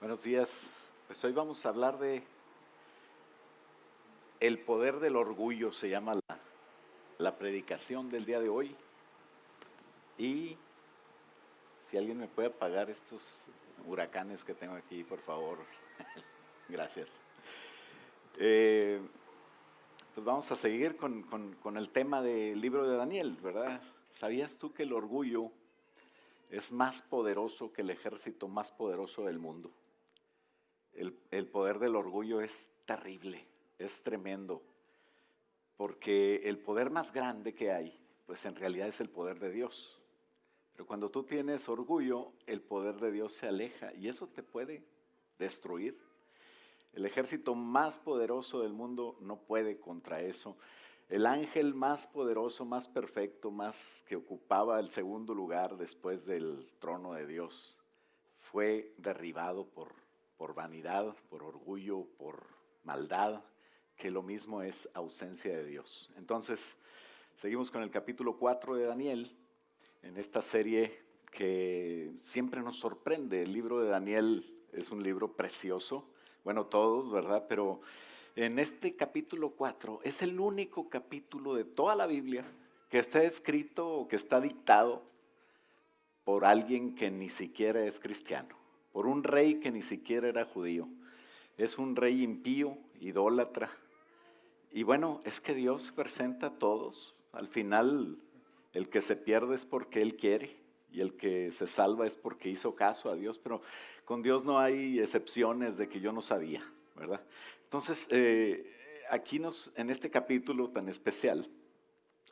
Buenos días. Pues hoy vamos a hablar de el poder del orgullo, se llama la predicación del día de hoy. Y si alguien me puede apagar estos huracanes que tengo aquí, por favor. Gracias. Pues vamos a seguir con el tema del libro de Daniel, ¿verdad? ¿Sabías tú que el orgullo es más poderoso que el ejército más poderoso del mundo? El poder del orgullo es terrible, es tremendo, porque el poder más grande que hay, pues en realidad es el poder de Dios. Pero cuando tú tienes orgullo, el poder de Dios se aleja y eso te puede destruir. El ejército más poderoso del mundo no puede contra eso. El ángel más poderoso, más perfecto, más que ocupaba el segundo lugar después del trono de Dios, fue derribado por vanidad, por orgullo, por maldad, que lo mismo es ausencia de Dios. Entonces, seguimos con el capítulo 4 de Daniel, en esta serie que siempre nos sorprende. El libro de Daniel es un libro precioso, bueno, todos, ¿verdad? Pero en este capítulo 4 es el único capítulo de toda la Biblia que está escrito o que está dictado por alguien que ni siquiera es cristiano, por un rey que ni siquiera era judío. Es un rey impío, idólatra. Y bueno, es que Dios se presenta a todos. Al final, el que se pierde es porque Él quiere y el que se salva es porque hizo caso a Dios. Pero con Dios no hay excepciones de que yo no sabía, ¿verdad? Entonces, aquí en este capítulo tan especial,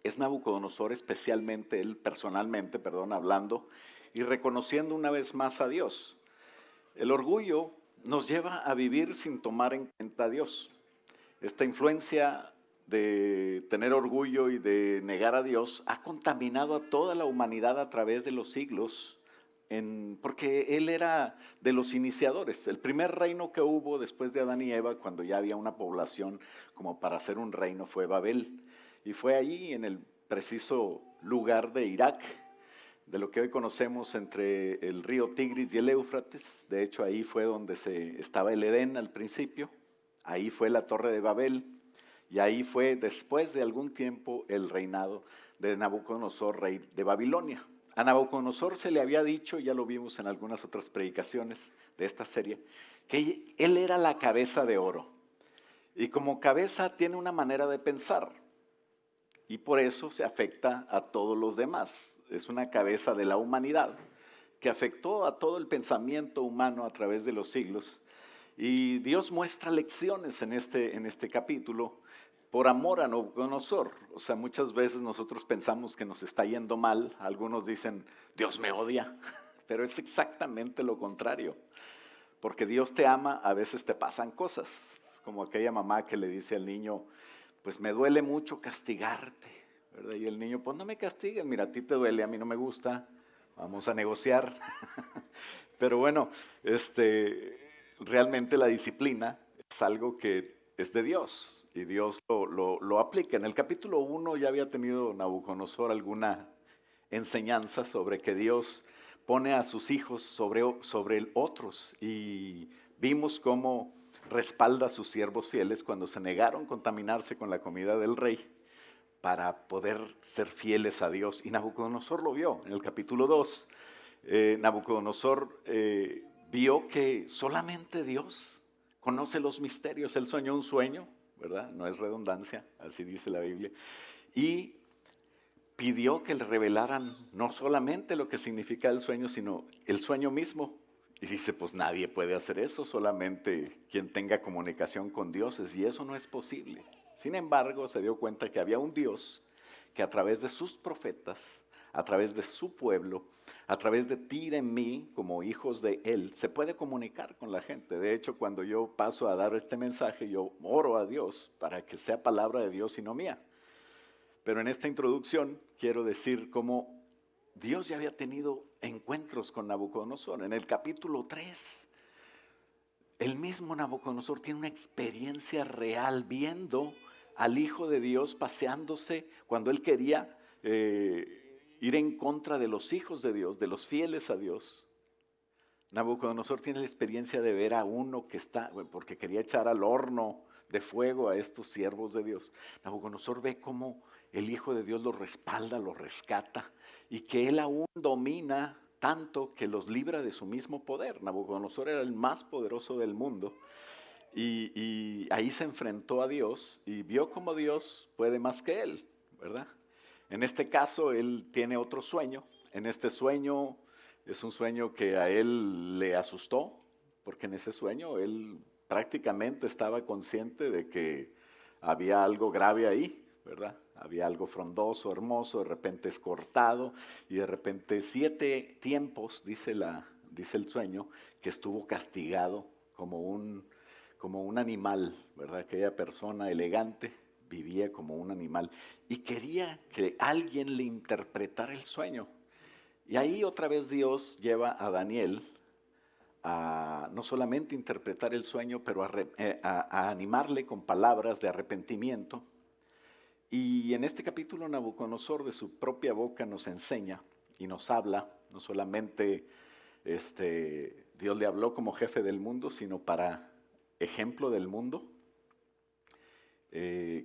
es Nabucodonosor especialmente, él personalmente, perdón, hablando y reconociendo una vez más a Dios. El orgullo nos lleva a vivir sin tomar en cuenta a Dios. Esta influencia de tener orgullo y de negar a Dios ha contaminado a toda la humanidad a través de los siglos, porque él era de los iniciadores. El primer reino que hubo después de Adán y Eva, cuando ya había una población como para hacer un reino, fue Babel. Y fue allí, en el preciso lugar de Irak, de lo que hoy conocemos entre el río Tigris y el Éufrates. De hecho, ahí fue donde estaba el Edén al principio. Ahí fue la Torre de Babel. Y ahí fue, después de algún tiempo, el reinado de Nabucodonosor, rey de Babilonia. A Nabucodonosor se le había dicho, ya lo vimos en algunas otras predicaciones de esta serie, que él era la cabeza de oro. Y como cabeza tiene una manera de pensar. Y por eso se afecta a todos los demás. Es una cabeza de la humanidad que afectó a todo el pensamiento humano a través de los siglos. Y Dios muestra lecciones en este capítulo por amor a Nabucodonosor. O sea, muchas veces nosotros pensamos que nos está yendo mal. Algunos dicen, Dios me odia. Pero es exactamente lo contrario. Porque Dios te ama, a veces te pasan cosas. Como aquella mamá que le dice al niño, pues me duele mucho castigarte, ¿verdad? Y el niño, pues no me castigues, mira, a ti te duele, a mí no me gusta, vamos a negociar. Pero bueno, realmente la disciplina es algo que es de Dios y Dios lo aplica. En el capítulo 1 ya había tenido Nabucodonosor alguna enseñanza sobre que Dios pone a sus hijos sobre otros y vimos cómo respalda a sus siervos fieles cuando se negaron contaminarse con la comida del rey para poder ser fieles a Dios. Y Nabucodonosor lo vio en el capítulo 2. Nabucodonosor vio que solamente Dios conoce los misterios. Él soñó un sueño, ¿verdad? No es redundancia, así dice la Biblia. Y pidió que le revelaran no solamente lo que significa el sueño, sino el sueño mismo. Y dice, pues nadie puede hacer eso, solamente quien tenga comunicación con dioses, y eso no es posible. Sin embargo, se dio cuenta que había un Dios que a través de sus profetas, a través de su pueblo, a través de ti y de mí, como hijos de Él, se puede comunicar con la gente. De hecho, cuando yo paso a dar este mensaje, yo oro a Dios para que sea palabra de Dios y no mía. Pero en esta introducción quiero decir cómo Dios ya había tenido encuentros con Nabucodonosor. En el capítulo 3, el mismo Nabucodonosor tiene una experiencia real viendo al Hijo de Dios paseándose cuando él quería ir en contra de los hijos de Dios, de los fieles a Dios. Nabucodonosor tiene la experiencia de ver a uno que está, porque quería echar al horno de fuego a estos siervos de Dios. Nabucodonosor ve cómo el Hijo de Dios los respalda, los rescata y que él aún domina tanto que los libra de su mismo poder. Nabucodonosor era el más poderoso del mundo y ahí se enfrentó a Dios y vio cómo Dios puede más que él, ¿verdad? En este caso, él tiene otro sueño. En este sueño es un sueño que a él le asustó, porque en ese sueño él prácticamente estaba consciente de que había algo grave ahí, ¿verdad? Había algo frondoso, hermoso, de repente es cortado y de repente 7 tiempos, dice el sueño, que estuvo castigado como un animal, ¿verdad? Aquella persona elegante vivía como un animal y quería que alguien le interpretara el sueño. Y ahí otra vez Dios lleva a Daniel a no solamente interpretar el sueño, pero a animarle con palabras de arrepentimiento. Y en este capítulo Nabucodonosor de su propia boca nos enseña y nos habla, no solamente Dios le habló como jefe del mundo, sino para ejemplo del mundo,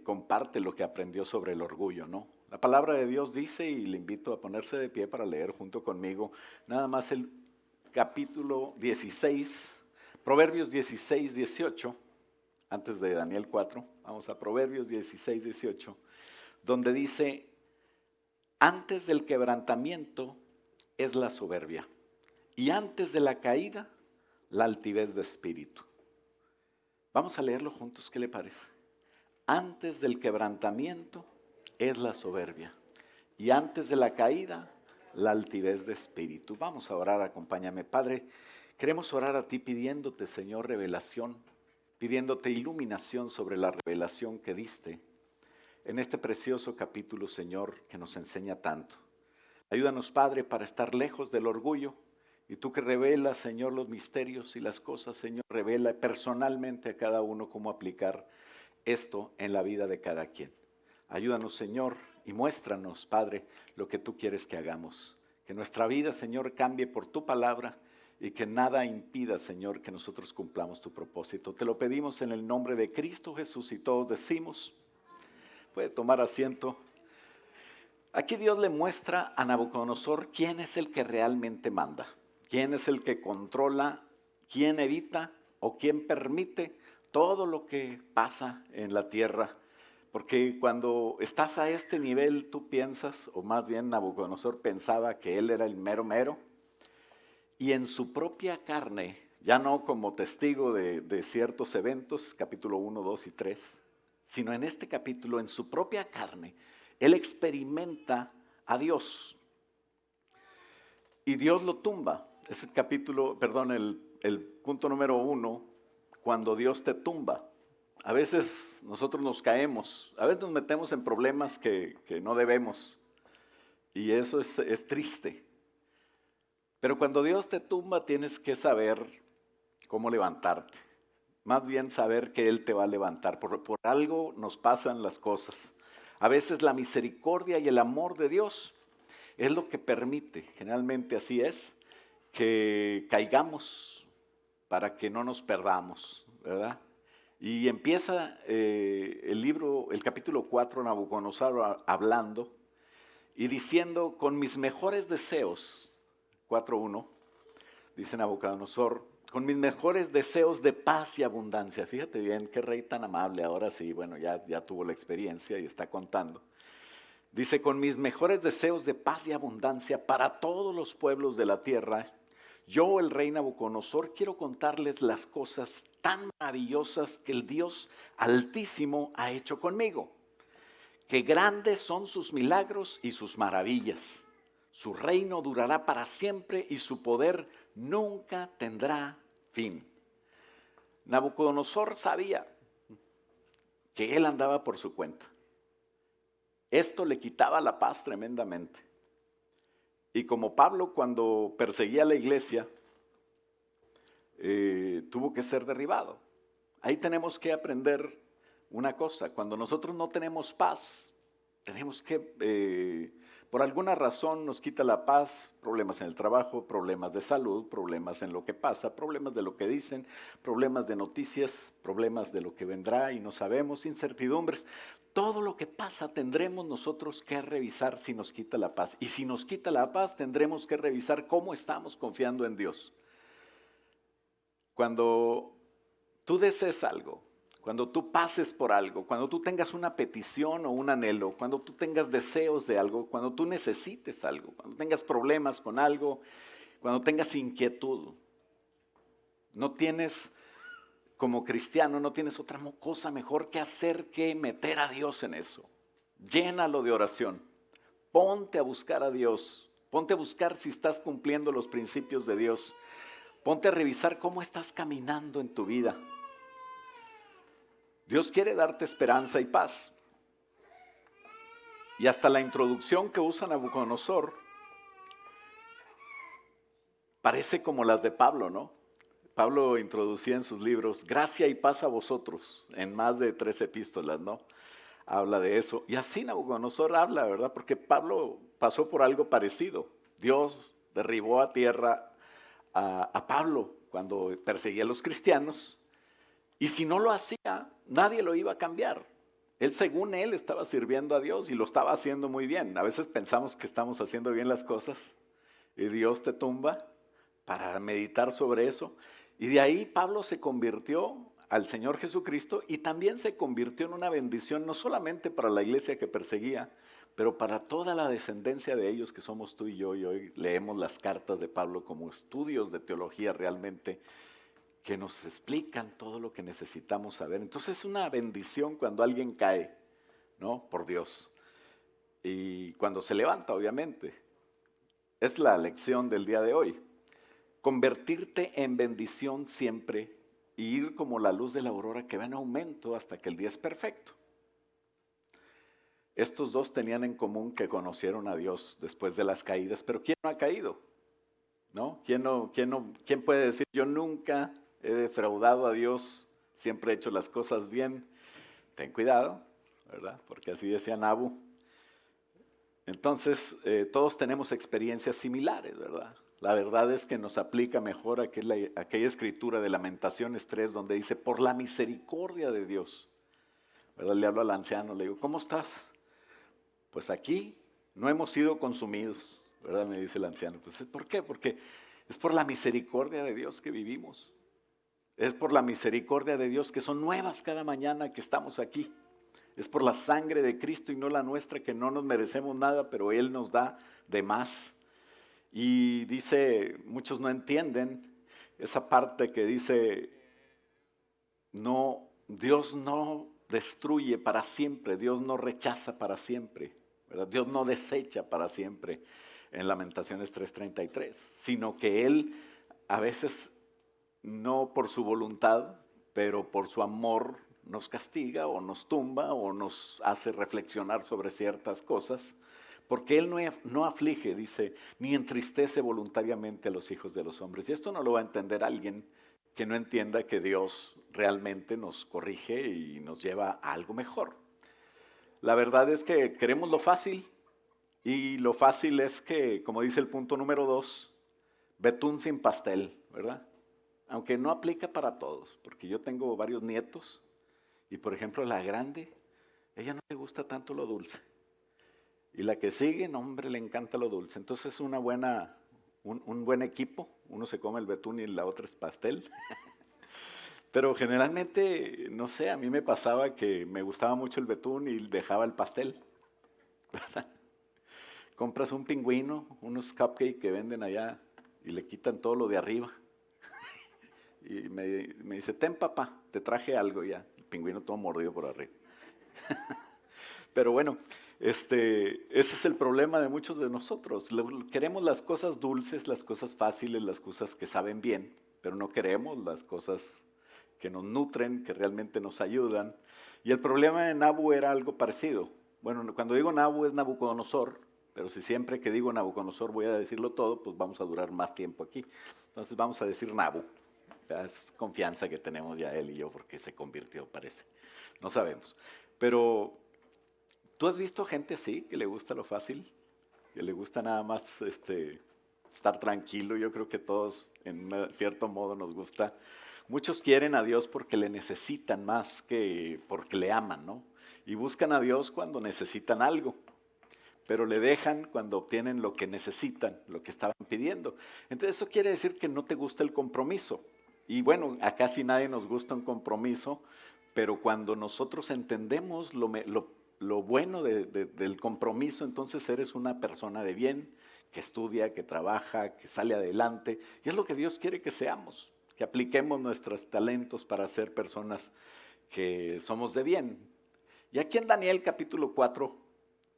comparte lo que aprendió sobre el orgullo, ¿no? La palabra de Dios dice, y le invito a ponerse de pie para leer junto conmigo, nada más el capítulo 16, Proverbios 16, 18, antes de Daniel 4, vamos a Proverbios 16, 18, donde dice, antes del quebrantamiento es la soberbia, y antes de la caída, la altivez de espíritu. Vamos a leerlo juntos, ¿qué le parece? Antes del quebrantamiento es la soberbia y antes de la caída la altivez de espíritu. Vamos a orar, acompáñame. Padre, queremos orar a ti pidiéndote, Señor, revelación, pidiéndote iluminación sobre la revelación que diste en este precioso capítulo, Señor, que nos enseña tanto. Ayúdanos, Padre, para estar lejos del orgullo y tú que revelas, Señor, los misterios y las cosas, Señor, revela personalmente a cada uno cómo aplicar esto en la vida de cada quien. Ayúdanos, Señor, y muéstranos, Padre, lo que tú quieres que hagamos. Que nuestra vida, Señor, cambie por tu palabra y que nada impida, Señor, que nosotros cumplamos tu propósito. Te lo pedimos en el nombre de Cristo Jesús y todos decimos, puede tomar asiento. Aquí Dios le muestra a Nabucodonosor quién es el que realmente manda, quién es el que controla, quién evita o quién permite todo lo que pasa en la tierra. Porque cuando estás a este nivel tú piensas, o más bien Nabucodonosor pensaba que él era el mero mero, y en su propia carne, ya no como testigo de ciertos eventos, capítulo 1, 2 y 3, sino en este capítulo, en su propia carne, él experimenta a Dios. Y Dios lo tumba. Es el capítulo, perdón, el punto número 1, cuando Dios te tumba. A veces nosotros nos caemos, a veces nos metemos en problemas que no debemos. Y eso es triste. Pero cuando Dios te tumba tienes que saber cómo levantarte. Más bien saber que Él te va a levantar. Por algo nos pasan las cosas. A veces la misericordia y el amor de Dios es lo que permite, generalmente así es, que caigamos para que no nos perdamos, ¿verdad? Y empieza el capítulo 4, Nabucodonosor hablando y diciendo, con mis mejores deseos, 4.1, dice Nabucodonosor, con mis mejores deseos de paz y abundancia. Fíjate bien, qué rey tan amable, ahora sí, bueno, ya tuvo la experiencia y está contando. Dice, con mis mejores deseos de paz y abundancia para todos los pueblos de la tierra, yo, el rey Nabucodonosor, quiero contarles las cosas tan maravillosas que el Dios Altísimo ha hecho conmigo. Que grandes son sus milagros y sus maravillas. Su reino durará para siempre y su poder nunca tendrá fin. Nabucodonosor sabía que él andaba por su cuenta. Esto le quitaba la paz tremendamente. Y como Pablo cuando perseguía a la iglesia, tuvo que ser derribado. Ahí tenemos que aprender una cosa. Cuando nosotros no tenemos paz, tenemos que Por alguna razón nos quita la paz, problemas en el trabajo, problemas de salud, problemas en lo que pasa, problemas de lo que dicen, problemas de noticias, problemas de lo que vendrá y no sabemos, incertidumbres. Todo lo que pasa tendremos nosotros que revisar si nos quita la paz. Y si nos quita la paz, tendremos que revisar cómo estamos confiando en Dios. Cuando tú desees algo, cuando tú pases por algo, cuando tú tengas una petición o un anhelo, cuando tú tengas deseos de algo, cuando tú necesites algo, cuando tengas problemas con algo, cuando tengas inquietud, no tienes, como cristiano, no tienes otra cosa mejor que hacer que meter a Dios en eso. Llénalo de oración. Ponte a buscar a Dios. Ponte a buscar si estás cumpliendo los principios de Dios. Ponte a revisar cómo estás caminando en tu vida. Dios quiere darte esperanza y paz. Y hasta la introducción que usa Nabucodonosor parece como las de Pablo, ¿no? Pablo introducía en sus libros, gracia y paz a vosotros, en más de 3 epístolas, ¿no? Habla de eso. Y así Nabucodonosor habla, ¿verdad? Porque Pablo pasó por algo parecido. Dios derribó a tierra a Pablo cuando perseguía a los cristianos. Y si no lo hacía, nadie lo iba a cambiar. Él, según él, estaba sirviendo a Dios y lo estaba haciendo muy bien. A veces pensamos que estamos haciendo bien las cosas y Dios te tumba para meditar sobre eso. Y de ahí Pablo se convirtió al Señor Jesucristo y también se convirtió en una bendición no solamente para la iglesia que perseguía, pero para toda la descendencia de ellos que somos tú y yo. Y hoy leemos las cartas de Pablo como estudios de teología realmente que nos explican todo lo que necesitamos saber. Entonces es una bendición cuando alguien cae, ¿no? Por Dios. Y cuando se levanta, obviamente. Es la lección del día de hoy. Convertirte en bendición siempre y ir como la luz de la aurora que va en aumento hasta que el día es perfecto. Estos dos tenían en común que conocieron a Dios después de las caídas, pero ¿quién no ha caído? ¿No? ¿Quién puede decir yo nunca he defraudado a Dios, siempre he hecho las cosas bien? Ten cuidado, ¿verdad? Porque así decía Nabu. Entonces, todos tenemos experiencias similares, ¿verdad? La verdad es que nos aplica mejor aquella escritura de Lamentaciones 3, donde dice, por la misericordia de Dios, ¿verdad? Le hablo al anciano, le digo, ¿cómo estás? Pues aquí no hemos sido consumidos, ¿verdad? Me dice el anciano. Pues, ¿por qué? Porque es por la misericordia de Dios que vivimos. Es por la misericordia de Dios que son nuevas cada mañana que estamos aquí. Es por la sangre de Cristo y no la nuestra, que no nos merecemos nada, pero Él nos da de más. Y dice, muchos no entienden esa parte que dice, no, Dios no destruye para siempre, Dios no rechaza para siempre, ¿verdad? Dios no desecha para siempre en Lamentaciones 3:33, sino que Él a veces no por su voluntad, pero por su amor nos castiga o nos tumba o nos hace reflexionar sobre ciertas cosas, porque Él no aflige, dice, ni entristece voluntariamente a los hijos de los hombres. Y esto no lo va a entender alguien que no entienda que Dios realmente nos corrige y nos lleva a algo mejor. La verdad es que queremos lo fácil, y lo fácil es que, como dice el punto número 2, betún sin pastel, ¿verdad? Aunque no aplica para todos, porque yo tengo varios nietos y por ejemplo la grande, ella no le gusta tanto lo dulce. Y la que sigue, no, hombre, le encanta lo dulce. Entonces es un buen equipo, uno se come el betún y la otra es pastel. Pero generalmente, no sé, a mí me pasaba que me gustaba mucho el betún y dejaba el pastel, ¿verdad? Compras un pingüino, unos cupcakes que venden allá y le quitan todo lo de arriba. Y me dice, ten papá, te traje algo ya. El pingüino todo mordido por arriba. Pero bueno, ese es el problema de muchos de nosotros. Queremos las cosas dulces, las cosas fáciles, las cosas que saben bien, pero no queremos las cosas que nos nutren, que realmente nos ayudan. Y el problema de Nabu era algo parecido. Bueno, cuando digo Nabu es Nabucodonosor, pero si siempre que digo Nabucodonosor voy a decirlo todo, pues vamos a durar más tiempo aquí. Entonces vamos a decir Nabu. Es confianza que tenemos ya él y yo porque se convirtió, parece. No sabemos. Pero, ¿tú has visto gente así que le gusta lo fácil? que le gusta nada más estar tranquilo. Yo creo que todos en cierto modo nos gusta. Muchos quieren a Dios porque le necesitan más que porque le aman, ¿no? Y buscan a Dios cuando necesitan algo, pero le dejan cuando obtienen lo que necesitan, lo que estaban pidiendo. Entonces eso quiere decir que no te gusta el compromiso. Y bueno, a casi nadie nos gusta un compromiso, pero cuando nosotros entendemos lo bueno del compromiso, entonces eres una persona de bien, que estudia, que trabaja, que sale adelante. Y es lo que Dios quiere que seamos, que apliquemos nuestros talentos para ser personas que somos de bien. Y aquí en Daniel capítulo 4,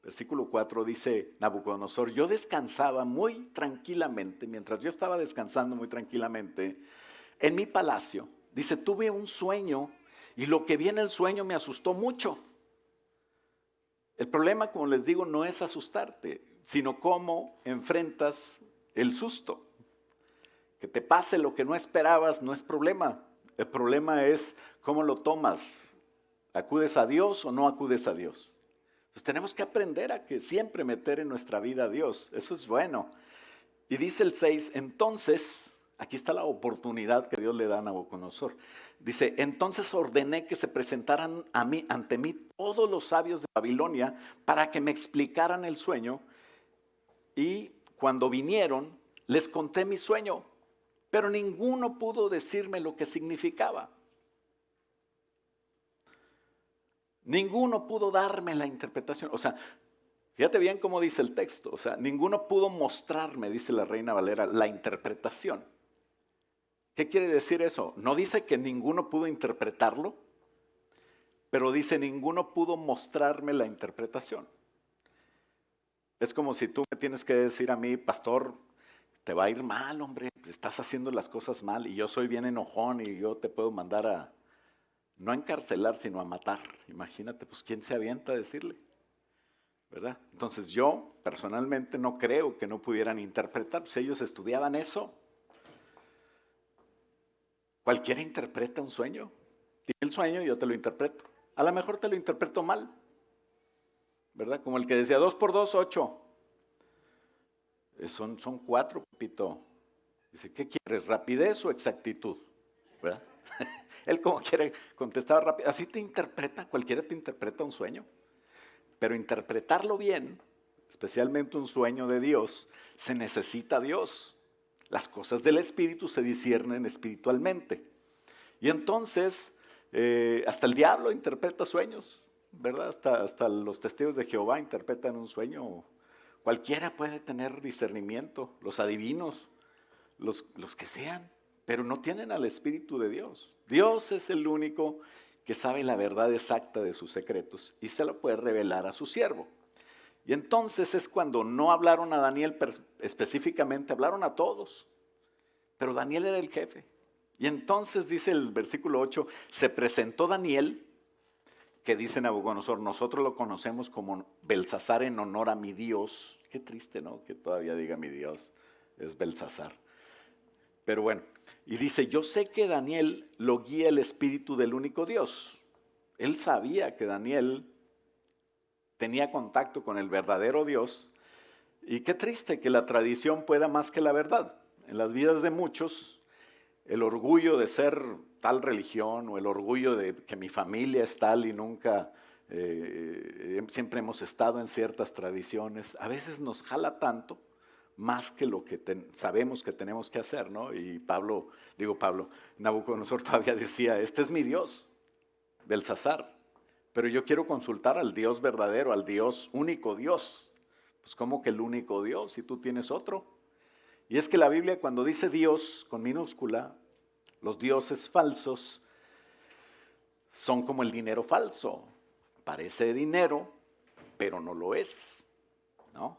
versículo 4 dice Nabucodonosor: yo descansaba muy tranquilamente, mientras yo estaba descansando muy tranquilamente en mi palacio. Dice, tuve un sueño y lo que vi en el sueño me asustó mucho. El problema, como les digo, no es asustarte, sino cómo enfrentas el susto. Que te pase lo que no esperabas no es problema. El problema es cómo lo tomas. ¿Acudes a Dios o no acudes a Dios? Entonces tenemos que aprender a que siempre meter en nuestra vida a Dios. Eso es bueno. Y dice el 6, entonces, aquí está la oportunidad que Dios le da a Nabucodonosor. Dice, entonces ordené que se presentaran ante mí todos los sabios de Babilonia para que me explicaran el sueño. Y cuando vinieron, les conté mi sueño, pero ninguno pudo decirme lo que significaba. Ninguno pudo darme la interpretación. O sea, fíjate bien cómo dice el texto. O sea, ninguno pudo mostrarme, dice la Reina Valera, la interpretación. ¿Qué quiere decir eso? No dice que ninguno pudo interpretarlo, pero dice ninguno pudo mostrarme la interpretación. Es como si tú me tienes que decir a mí, pastor, te va a ir mal, hombre, estás haciendo las cosas mal y yo soy bien enojón y yo te puedo mandar a, no a encarcelar, sino a matar. Imagínate, pues ¿quién se avienta a decirle? ¿Verdad? Entonces yo personalmente no creo que no pudieran interpretar, pues ellos estudiaban eso. Cualquiera interpreta un sueño. Dime el sueño y yo te lo interpreto. A lo mejor te lo interpreto mal, ¿verdad? Como el que decía 2 por 2, 8. Son 4, Pepito. Dice, ¿qué quieres? ¿Rapidez o exactitud? ¿Verdad? Él como quiere contestaba rápido. Así te interpreta, cualquiera te interpreta un sueño. Pero interpretarlo bien, especialmente un sueño de Dios, se necesita Dios. Las cosas del Espíritu se disciernen espiritualmente. Y entonces, hasta el diablo interpreta sueños, ¿verdad? Hasta los testigos de Jehová interpretan un sueño. Cualquiera puede tener discernimiento, los adivinos, los que sean, pero no tienen al Espíritu de Dios. Dios es el único que sabe la verdad exacta de sus secretos y se lo puede revelar a su siervo. Y entonces es cuando no hablaron a Daniel específicamente, hablaron a todos, pero Daniel era el jefe. Y entonces dice el versículo 8, se presentó Daniel, que dice Nabucodonosor, nosotros lo conocemos como Belsasar en honor a mi Dios. Qué triste, ¿no? Que todavía diga mi Dios, es Belsasar. Pero bueno, y dice, yo sé que Daniel lo guía el espíritu del único Dios. Él sabía que Daniel tenía contacto con el verdadero Dios. Y qué triste que la tradición pueda más que la verdad. En las vidas de muchos, el orgullo de ser tal religión o el orgullo de que mi familia es tal y nunca, siempre hemos estado en ciertas tradiciones, a veces nos jala tanto más que lo que sabemos que tenemos que hacer, ¿no? Y Nabucodonosor todavía decía, este es mi Dios, Belsasar, pero yo quiero consultar al Dios verdadero, al Dios, único Dios. Pues ¿cómo que el único Dios si tú tienes otro? Y es que la Biblia cuando dice Dios con minúscula, los dioses falsos son como el dinero falso. Parece dinero, pero no lo es, ¿no?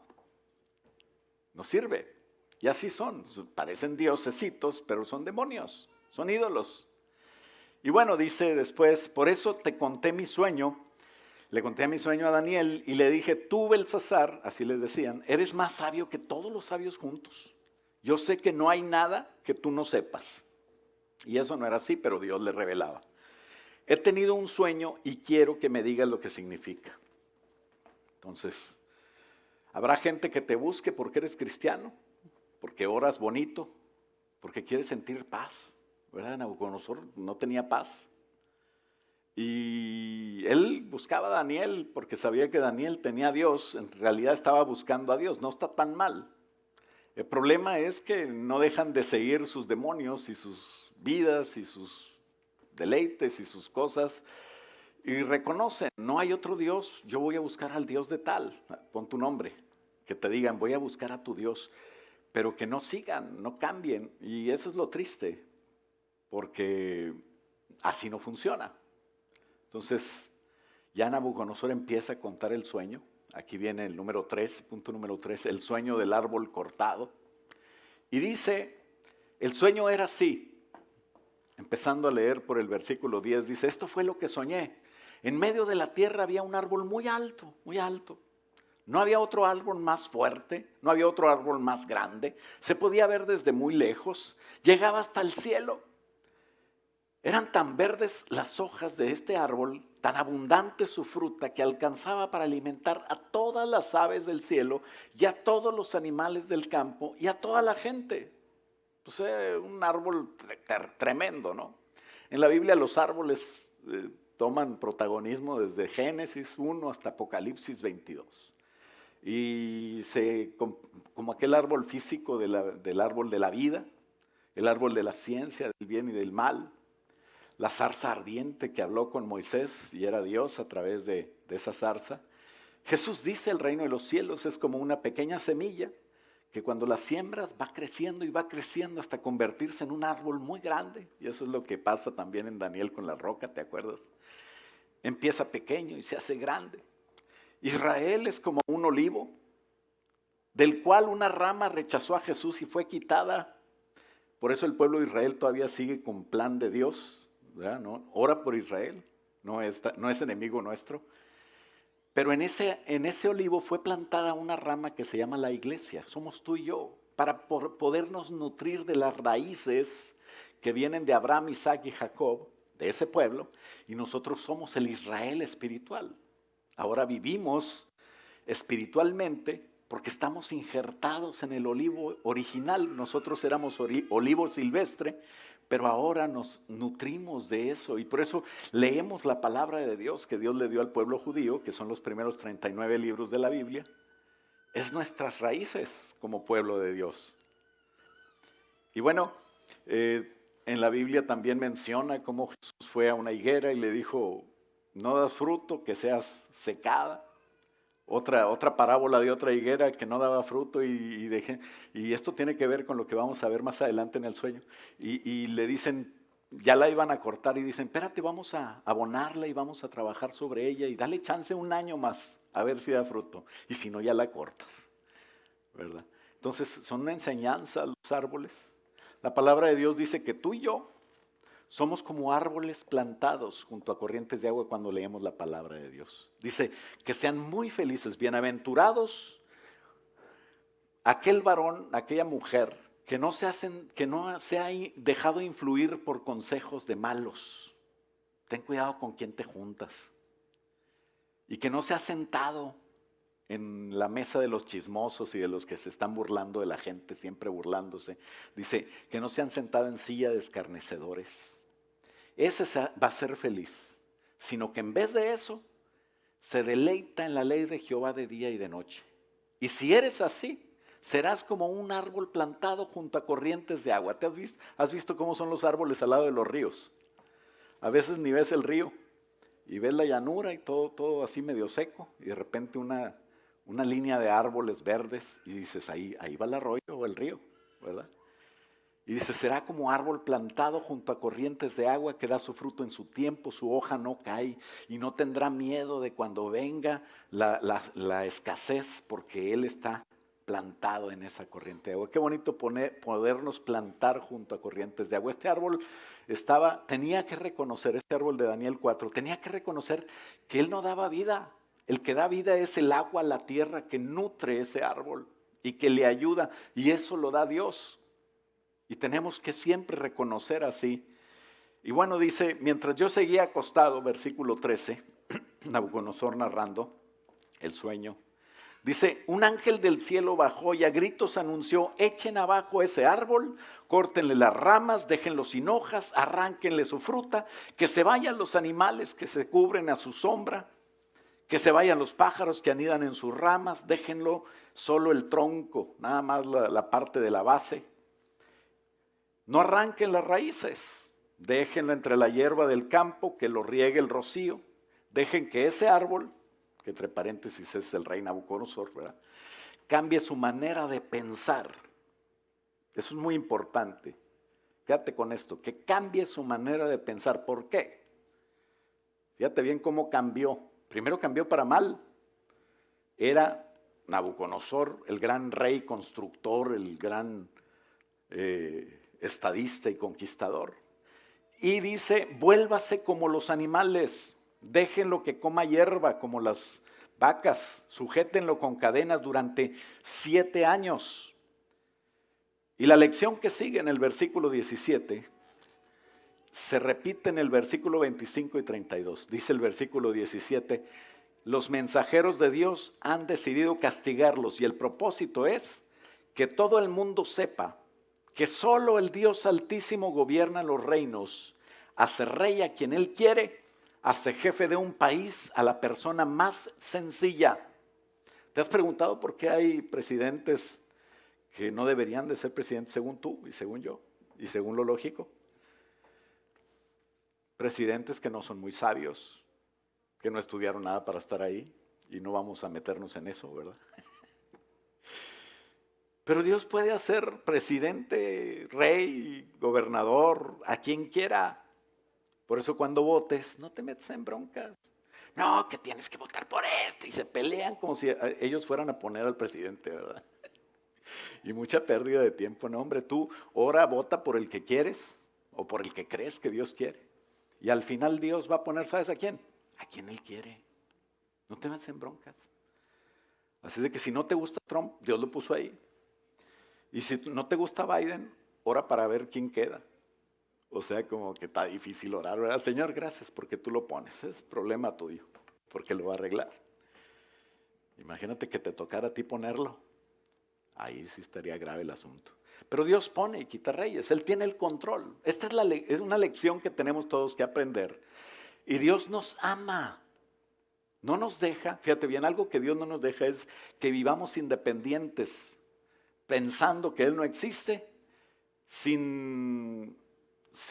No sirve. Y así son, parecen diosesitos, pero son demonios, son ídolos. Y bueno, dice después, por eso te conté mi sueño, le conté mi sueño a Daniel y le dije, tú Belsasar, así les decían, eres más sabio que todos los sabios juntos. Yo sé que no hay nada que tú no sepas. Y eso no era así, pero Dios le revelaba. He tenido un sueño y quiero que me digas lo que significa. Entonces, Habrá gente que te busque porque eres cristiano, porque oras bonito, porque quieres sentir paz, ¿verdad? Nabucodonosor no tenía paz. Y él buscaba a Daniel porque sabía que Daniel tenía a Dios, en realidad estaba buscando a Dios, no está tan mal. El problema es que no dejan de seguir sus demonios y sus vidas y sus deleites y sus cosas y reconocen, no hay otro Dios, yo voy a buscar al Dios de tal, pon tu nombre, que te digan, voy a buscar a tu Dios, pero que no sigan, no cambien, y eso es lo triste, porque así no funciona. Entonces, ya Nabucodonosor empieza a contar el sueño. Aquí viene el número 3, punto número 3, el sueño del árbol cortado. Y dice, el sueño era así. Empezando a leer por el versículo 10, dice, esto fue lo que soñé. En medio de la tierra había un árbol muy alto, muy alto. No había otro árbol más fuerte, no había otro árbol más grande. Se podía ver desde muy lejos, llegaba hasta el cielo. Eran tan verdes las hojas de este árbol, tan abundante su fruta, que alcanzaba para alimentar a todas las aves del cielo y a todos los animales del campo y a toda la gente. Pues un árbol tremendo, ¿no? En la Biblia los árboles toman protagonismo desde Génesis 1 hasta Apocalipsis 22. Y como aquel árbol físico del árbol de la vida, el árbol de la ciencia, del bien y del mal, la zarza ardiente que habló con Moisés y era Dios a través de esa zarza. Jesús dice, el reino de los cielos es como una pequeña semilla que cuando la siembras va creciendo y va creciendo hasta convertirse en un árbol muy grande. Y eso es lo que pasa también en Daniel con la roca, ¿te acuerdas? Empieza pequeño y se hace grande. Israel es como un olivo, del cual una rama rechazó a Jesús y fue quitada. Por eso el pueblo de Israel todavía sigue con plan de Dios, ¿verdad? ¿No? Ora por Israel, no es enemigo nuestro. Pero en ese olivo fue plantada una rama que se llama la iglesia, somos tú y yo, para podernos nutrir de las raíces que vienen de Abraham, Isaac y Jacob, de ese pueblo, y nosotros somos el Israel espiritual. Ahora vivimos espiritualmente porque estamos injertados en el olivo original. Nosotros éramos olivo silvestre, pero ahora nos nutrimos de eso y por eso leemos la palabra de Dios que Dios le dio al pueblo judío, que son los primeros 39 libros de la Biblia. Es nuestras raíces como pueblo de Dios. Y bueno, en la Biblia también menciona cómo Jesús fue a una higuera y le dijo, no das fruto, que seas secada. Otra parábola de otra higuera que no daba fruto y esto tiene que ver con lo que vamos a ver más adelante en el sueño. Y le dicen, ya la iban a cortar y dicen, espérate, vamos a abonarla y vamos a trabajar sobre ella y dale chance un año más a ver si da fruto. Y si no, ya la cortas, ¿verdad? Entonces son una enseñanza los árboles. La palabra de Dios dice que tú y yo somos como árboles plantados junto a corrientes de agua cuando leemos la palabra de Dios. Dice que sean muy felices, bienaventurados aquel varón, aquella mujer que no se ha dejado influir por consejos de malos. Ten cuidado con quién te juntas. Y que no se ha sentado en la mesa de los chismosos y de los que se están burlando de la gente, siempre burlándose. Dice que no se han sentado en silla de escarnecedores. Ese va a ser feliz, sino que en vez de eso, se deleita en la ley de Jehová de día y de noche. Y si eres así, serás como un árbol plantado junto a corrientes de agua. ¿Has visto cómo son los árboles al lado de los ríos? A veces ni ves el río y ves la llanura y todo así medio seco y de repente una línea de árboles verdes y dices, ahí va el arroyo o el río, ¿verdad? Y dice, será como árbol plantado junto a corrientes de agua que da su fruto en su tiempo, su hoja no cae y no tendrá miedo de cuando venga la escasez porque él está plantado en esa corriente de agua. Qué bonito podernos plantar junto a corrientes de agua. Este árbol tenía que reconocer, este árbol de Daniel 4, tenía que reconocer que él no daba vida. El que da vida es el agua, la tierra que nutre ese árbol y que le ayuda y eso lo da Dios. Y tenemos que siempre reconocer así. Y bueno, dice, mientras yo seguía acostado, versículo 13, Nabucodonosor narrando el sueño, Dice, un ángel del cielo bajó y a gritos anunció, echen abajo ese árbol, córtenle las ramas, déjenlo sin hojas, arránquenle su fruta, que se vayan los animales que se cubren a su sombra, que se vayan los pájaros que anidan en sus ramas, déjenlo solo el tronco, nada más la parte de la base. No arranquen las raíces, déjenlo entre la hierba del campo, que lo riegue el rocío, dejen que ese árbol, que entre paréntesis es el rey Nabucodonosor, ¿verdad?, cambie su manera de pensar. Eso es muy importante. Fíjate con esto, que cambie su manera de pensar. ¿Por qué? Fíjate bien cómo cambió. Primero cambió para mal. Era Nabucodonosor, el gran rey constructor, el gran estadista y conquistador. Y dice, vuélvase como los animales, déjenlo que coma hierba como las vacas, sujétenlo con cadenas durante 7 años. Y la lección que sigue en el versículo 17 se repite en el versículo 25 y 32. Dice el versículo 17, los mensajeros de Dios han decidido castigarlos y el propósito es que todo el mundo sepa que solo el Dios Altísimo gobierna los reinos, hace rey a quien Él quiere, hace jefe de un país a la persona más sencilla. ¿Te has preguntado por qué hay presidentes que no deberían de ser presidentes según tú y según yo y según lo lógico? Presidentes que no son muy sabios, que no estudiaron nada para estar ahí, y no vamos a meternos en eso, ¿verdad? Pero Dios puede hacer presidente, rey, gobernador, a quien quiera. Por eso cuando votes, no te metas en broncas. No, que tienes que votar por este, y se pelean como si ellos fueran a poner al presidente, ¿verdad? Y mucha pérdida de tiempo. No, hombre, tú ora, vota por el que quieres o por el que crees que Dios quiere. Y al final Dios va a poner, ¿sabes a quién? A quien Él quiere. No te metas en broncas. Así de que si no te gusta Trump, Dios lo puso ahí. Y si no te gusta Biden, ora para ver quién queda. O sea, como que está difícil orar, ¿verdad? Señor, gracias porque tú lo pones. Es problema tuyo, porque lo va a arreglar. Imagínate que te tocara a ti ponerlo. Ahí sí estaría grave el asunto. Pero Dios pone y quita reyes. Él tiene el control. Esta es una lección que tenemos todos que aprender. Y Dios nos ama. No nos deja, fíjate bien, algo que Dios no nos deja es que vivamos independientes, pensando que Él no existe, sin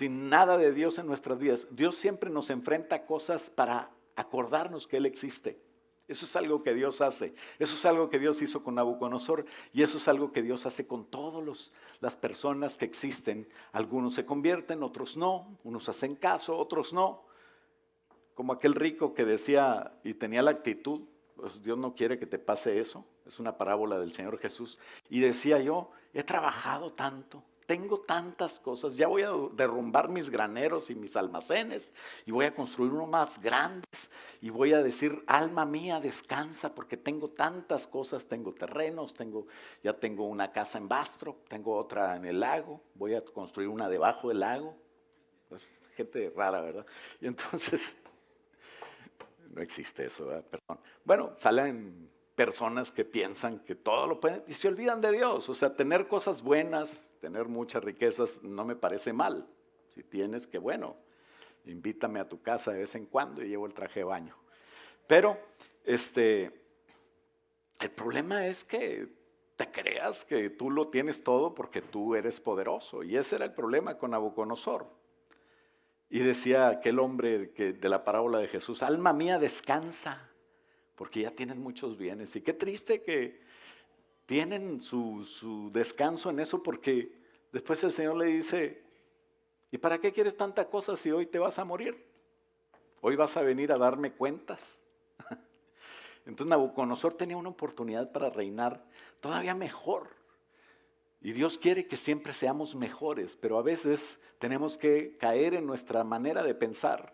nada de Dios en nuestras vidas. Dios siempre nos enfrenta a cosas para acordarnos que Él existe. Eso es algo que Dios hace. Eso es algo que Dios hizo con Nabucodonosor y eso es algo que Dios hace con todas las personas que existen. Algunos se convierten, otros no. Unos hacen caso, otros no. Como aquel rico que decía y tenía la actitud, pues Dios no quiere que te pase eso. Es una parábola del Señor Jesús. Y decía yo, he trabajado tanto, tengo tantas cosas, ya voy a derrumbar mis graneros y mis almacenes y voy a construir unos más grandes y voy a decir, alma mía, descansa porque tengo tantas cosas, tengo terrenos, ya tengo una casa en Bastrop, tengo otra en el lago, voy a construir una debajo del lago. Pues, gente rara, ¿verdad? Y entonces, no existe eso, ¿verdad? Perdón. Bueno, salen personas que piensan que todo lo pueden y se olvidan de Dios. O sea, tener cosas buenas, tener muchas riquezas no me parece mal. Si tienes, qué bueno. Invítame a tu casa de vez en cuando y llevo el traje de baño. Pero el problema es que te creas que tú lo tienes todo porque tú eres poderoso. Y ese era el problema con Nabucodonosor. Y decía aquel hombre de la parábola de Jesús, alma mía, descansa, porque ya tienen muchos bienes. Y qué triste que tienen su descanso en eso, porque después el Señor le dice, ¿y para qué quieres tanta cosa si hoy te vas a morir? Hoy vas a venir a darme cuentas. Entonces Nabucodonosor tenía una oportunidad para reinar todavía mejor. Y Dios quiere que siempre seamos mejores, pero a veces tenemos que caer en nuestra manera de pensar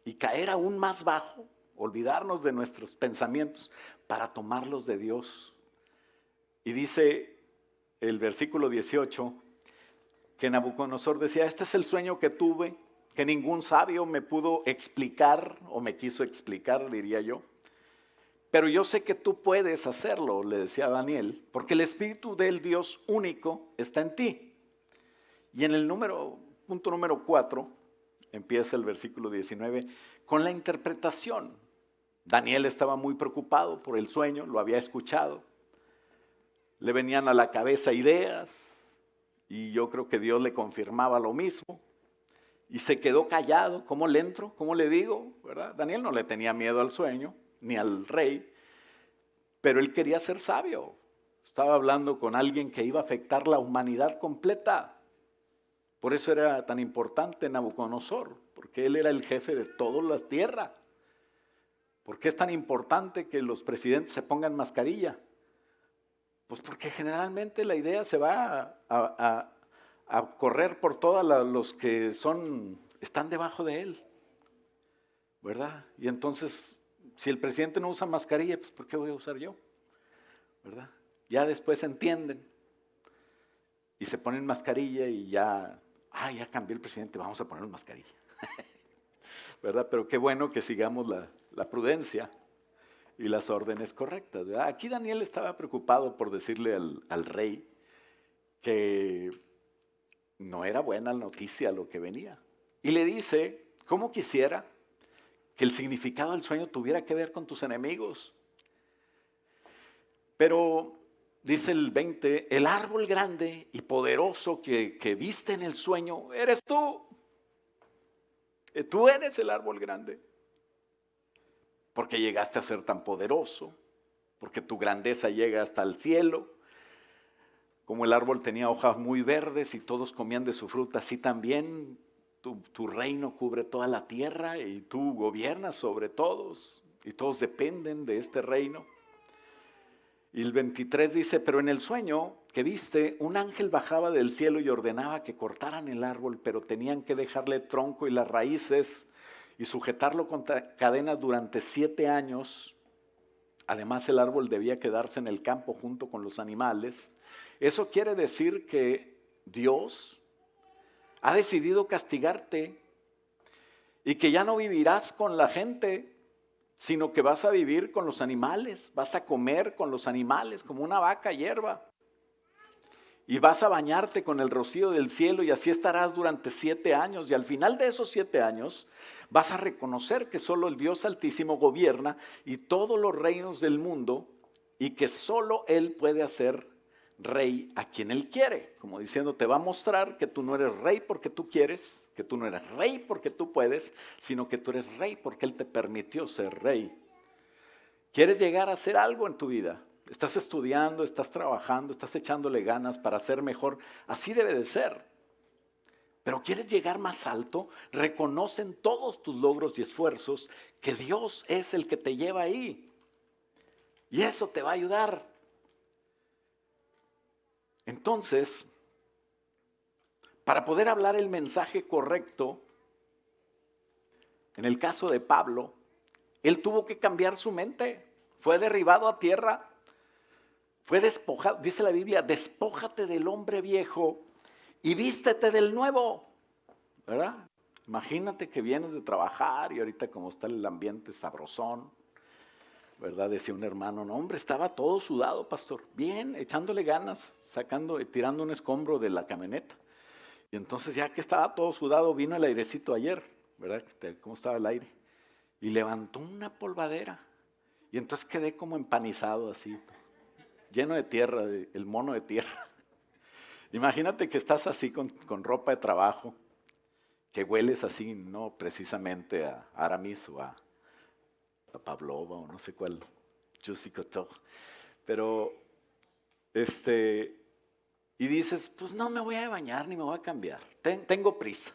y caer aún más bajo, olvidarnos de nuestros pensamientos para tomarlos de Dios. Y dice el versículo 18 que Nabucodonosor decía, este es el sueño que tuve, que ningún sabio me pudo explicar o me quiso explicar, diría yo. pero yo sé que tú puedes hacerlo, le decía a Daniel, porque el Espíritu del Dios único está en ti. Y en el punto número 4, empieza el versículo 19, con la interpretación. Daniel estaba muy preocupado por el sueño, lo había escuchado. Le venían a la cabeza ideas y yo creo que Dios le confirmaba lo mismo. Y se quedó callado. ¿Cómo le entro? ¿Cómo le digo? ¿Verdad? Daniel no le tenía miedo al sueño, ni al rey, pero él quería ser sabio. Estaba hablando con alguien que iba a afectar la humanidad completa. Por eso era tan importante Nabucodonosor, porque él era el jefe de toda la tierra. ¿Por qué es tan importante que los presidentes se pongan mascarilla? Pues porque generalmente la idea se va a correr por todos los que están debajo de él, ¿verdad? Y entonces, si el presidente no usa mascarilla, pues ¿por qué voy a usar yo? ¿Verdad? Ya después entienden y se ponen mascarilla y ya cambió el presidente, vamos a poner mascarilla. ¿Verdad? Pero qué bueno que sigamos la prudencia y las órdenes correctas, ¿verdad? Aquí Daniel estaba preocupado por decirle al rey que no era buena noticia lo que venía. Y le dice, ¿cómo quisiera que el significado del sueño tuviera que ver con tus enemigos? Pero dice el 20, el árbol grande y poderoso que viste en el sueño, eres tú. Tú eres el árbol grande. Porque llegaste a ser tan poderoso, porque tu grandeza llega hasta el cielo. Como el árbol tenía hojas muy verdes y todos comían de su fruta, así también tu reino cubre toda la tierra y tú gobiernas sobre todos y todos dependen de este reino. Y el 23 dice, pero en el sueño que viste, un ángel bajaba del cielo y ordenaba que cortaran el árbol, pero tenían que dejarle el tronco y las raíces y sujetarlo con cadenas durante 7 años. Además, el árbol debía quedarse en el campo junto con los animales. Eso quiere decir que Dios ha decidido castigarte y que ya no vivirás con la gente, sino que vas a vivir con los animales, vas a comer con los animales como una vaca hierba. Y vas a bañarte con el rocío del cielo y así estarás durante 7 años. Y al final de esos 7 años vas a reconocer que solo el Dios Altísimo gobierna y todos los reinos del mundo y que solo Él puede hacer rey a quien Él quiere. Como diciendo, te va a mostrar que tú no eres rey porque tú quieres, que tú no eres rey porque tú puedes, sino que tú eres rey porque Él te permitió ser rey. ¿Quieres llegar a hacer algo en tu vida? Estás estudiando, estás trabajando, estás echándole ganas para ser mejor. Así debe de ser. Pero quieres llegar más alto, reconocen todos tus logros y esfuerzos que Dios es el que te lleva ahí. Y eso te va a ayudar. Entonces, para poder hablar el mensaje correcto, en el caso de Pablo, él tuvo que cambiar su mente. Fue derribado a tierra. Fue despojado, dice la Biblia, despójate del hombre viejo y vístete del nuevo, ¿verdad? Imagínate que vienes de trabajar y ahorita como está el ambiente sabrosón, ¿verdad? Decía un hermano, no hombre, estaba todo sudado, pastor, bien, echándole ganas, tirando un escombro de la camioneta. Y entonces ya que estaba todo sudado, vino el airecito ayer, ¿verdad? ¿Cómo estaba el aire? Y levantó una polvadera. Y entonces quedé como empanizado así, lleno de tierra, el mono de tierra. Imagínate que estás así con ropa de trabajo, que hueles así, no precisamente a Aramis o a Pavlova o no sé cuál, Juicy Couture, pero y dices, pues no me voy a bañar ni me voy a cambiar, tengo prisa.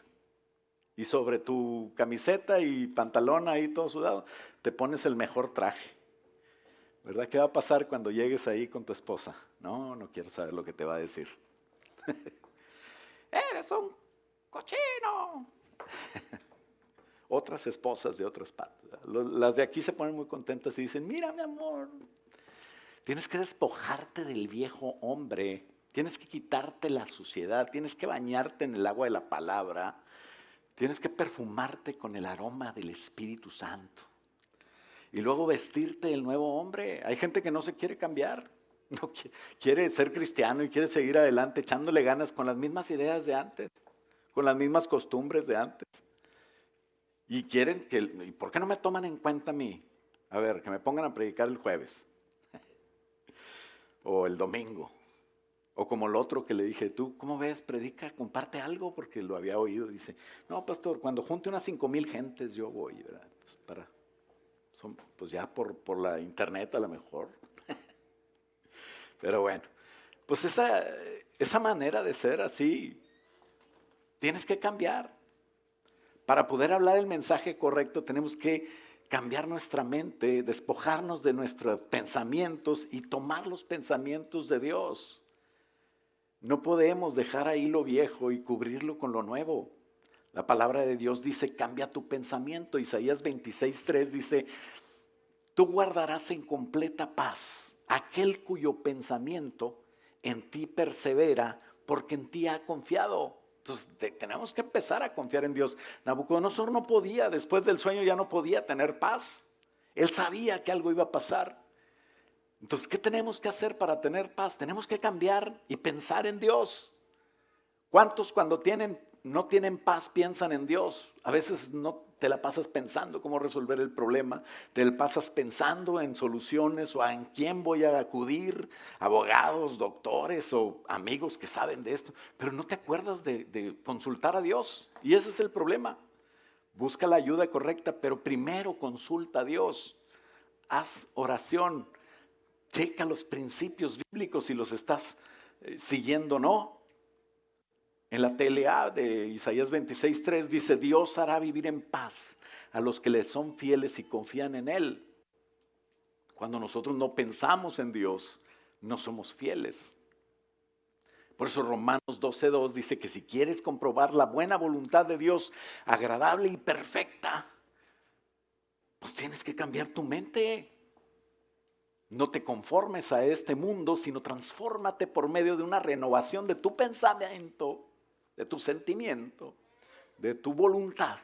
Y sobre tu camiseta y pantalón ahí todo sudado, te pones el mejor traje. ¿Verdad? ¿Qué va a pasar cuando llegues ahí con tu esposa? No quiero saber lo que te va a decir. ¡Eres un cochino! Otras esposas de otras partes. Las de aquí se ponen muy contentas y dicen, mira mi amor, tienes que despojarte del viejo hombre, tienes que quitarte la suciedad, tienes que bañarte en el agua de la palabra, tienes que perfumarte con el aroma del Espíritu Santo. y luego vestirte el nuevo hombre. Hay gente que no se quiere cambiar, quiere ser cristiano y quiere seguir adelante echándole ganas con las mismas ideas de antes, con las mismas costumbres de antes. Y quieren ¿y por qué no me toman en cuenta a mí? A ver, que me pongan a predicar el jueves o el domingo. O como el otro que le dije, tú, ¿cómo ves? Predica, comparte algo, porque lo había oído. Dice, no, pastor, cuando junte unas 5,000 gentes yo voy, ¿verdad? Pues ya por la internet a lo mejor. Pero bueno, pues esa manera de ser así, tienes que cambiar. Para poder hablar el mensaje correcto tenemos que cambiar nuestra mente, despojarnos de nuestros pensamientos y tomar los pensamientos de Dios. No podemos dejar ahí lo viejo y cubrirlo con lo nuevo. La palabra de Dios dice, cambia tu pensamiento. Isaías 26:3 dice, tú guardarás en completa paz aquel cuyo pensamiento en ti persevera, porque en ti ha confiado. Entonces tenemos que empezar a confiar en Dios. Nabucodonosor no podía, después del sueño ya no podía tener paz. Él sabía que algo iba a pasar. Entonces, ¿qué tenemos que hacer para tener paz? Tenemos que cambiar y pensar en Dios. ¿Cuántos cuando no tienen paz piensan en Dios? A veces no te la pasas pensando cómo resolver el problema, te la pasas pensando en soluciones o en quién voy a acudir, abogados, doctores o amigos que saben de esto, pero no te acuerdas de consultar a Dios. Y ese es el problema. Busca la ayuda correcta, pero primero consulta a Dios. Haz oración. Checa los principios bíblicos si los estás siguiendo o no. En la TLA de Isaías 26:3 dice, Dios hará vivir en paz a los que le son fieles y confían en Él. Cuando nosotros no pensamos en Dios, no somos fieles. Por eso Romanos 12:2 dice que si quieres comprobar la buena voluntad de Dios, agradable y perfecta, pues tienes que cambiar tu mente. No te conformes a este mundo, sino transfórmate por medio de una renovación de tu pensamiento, de tu sentimiento, de tu voluntad,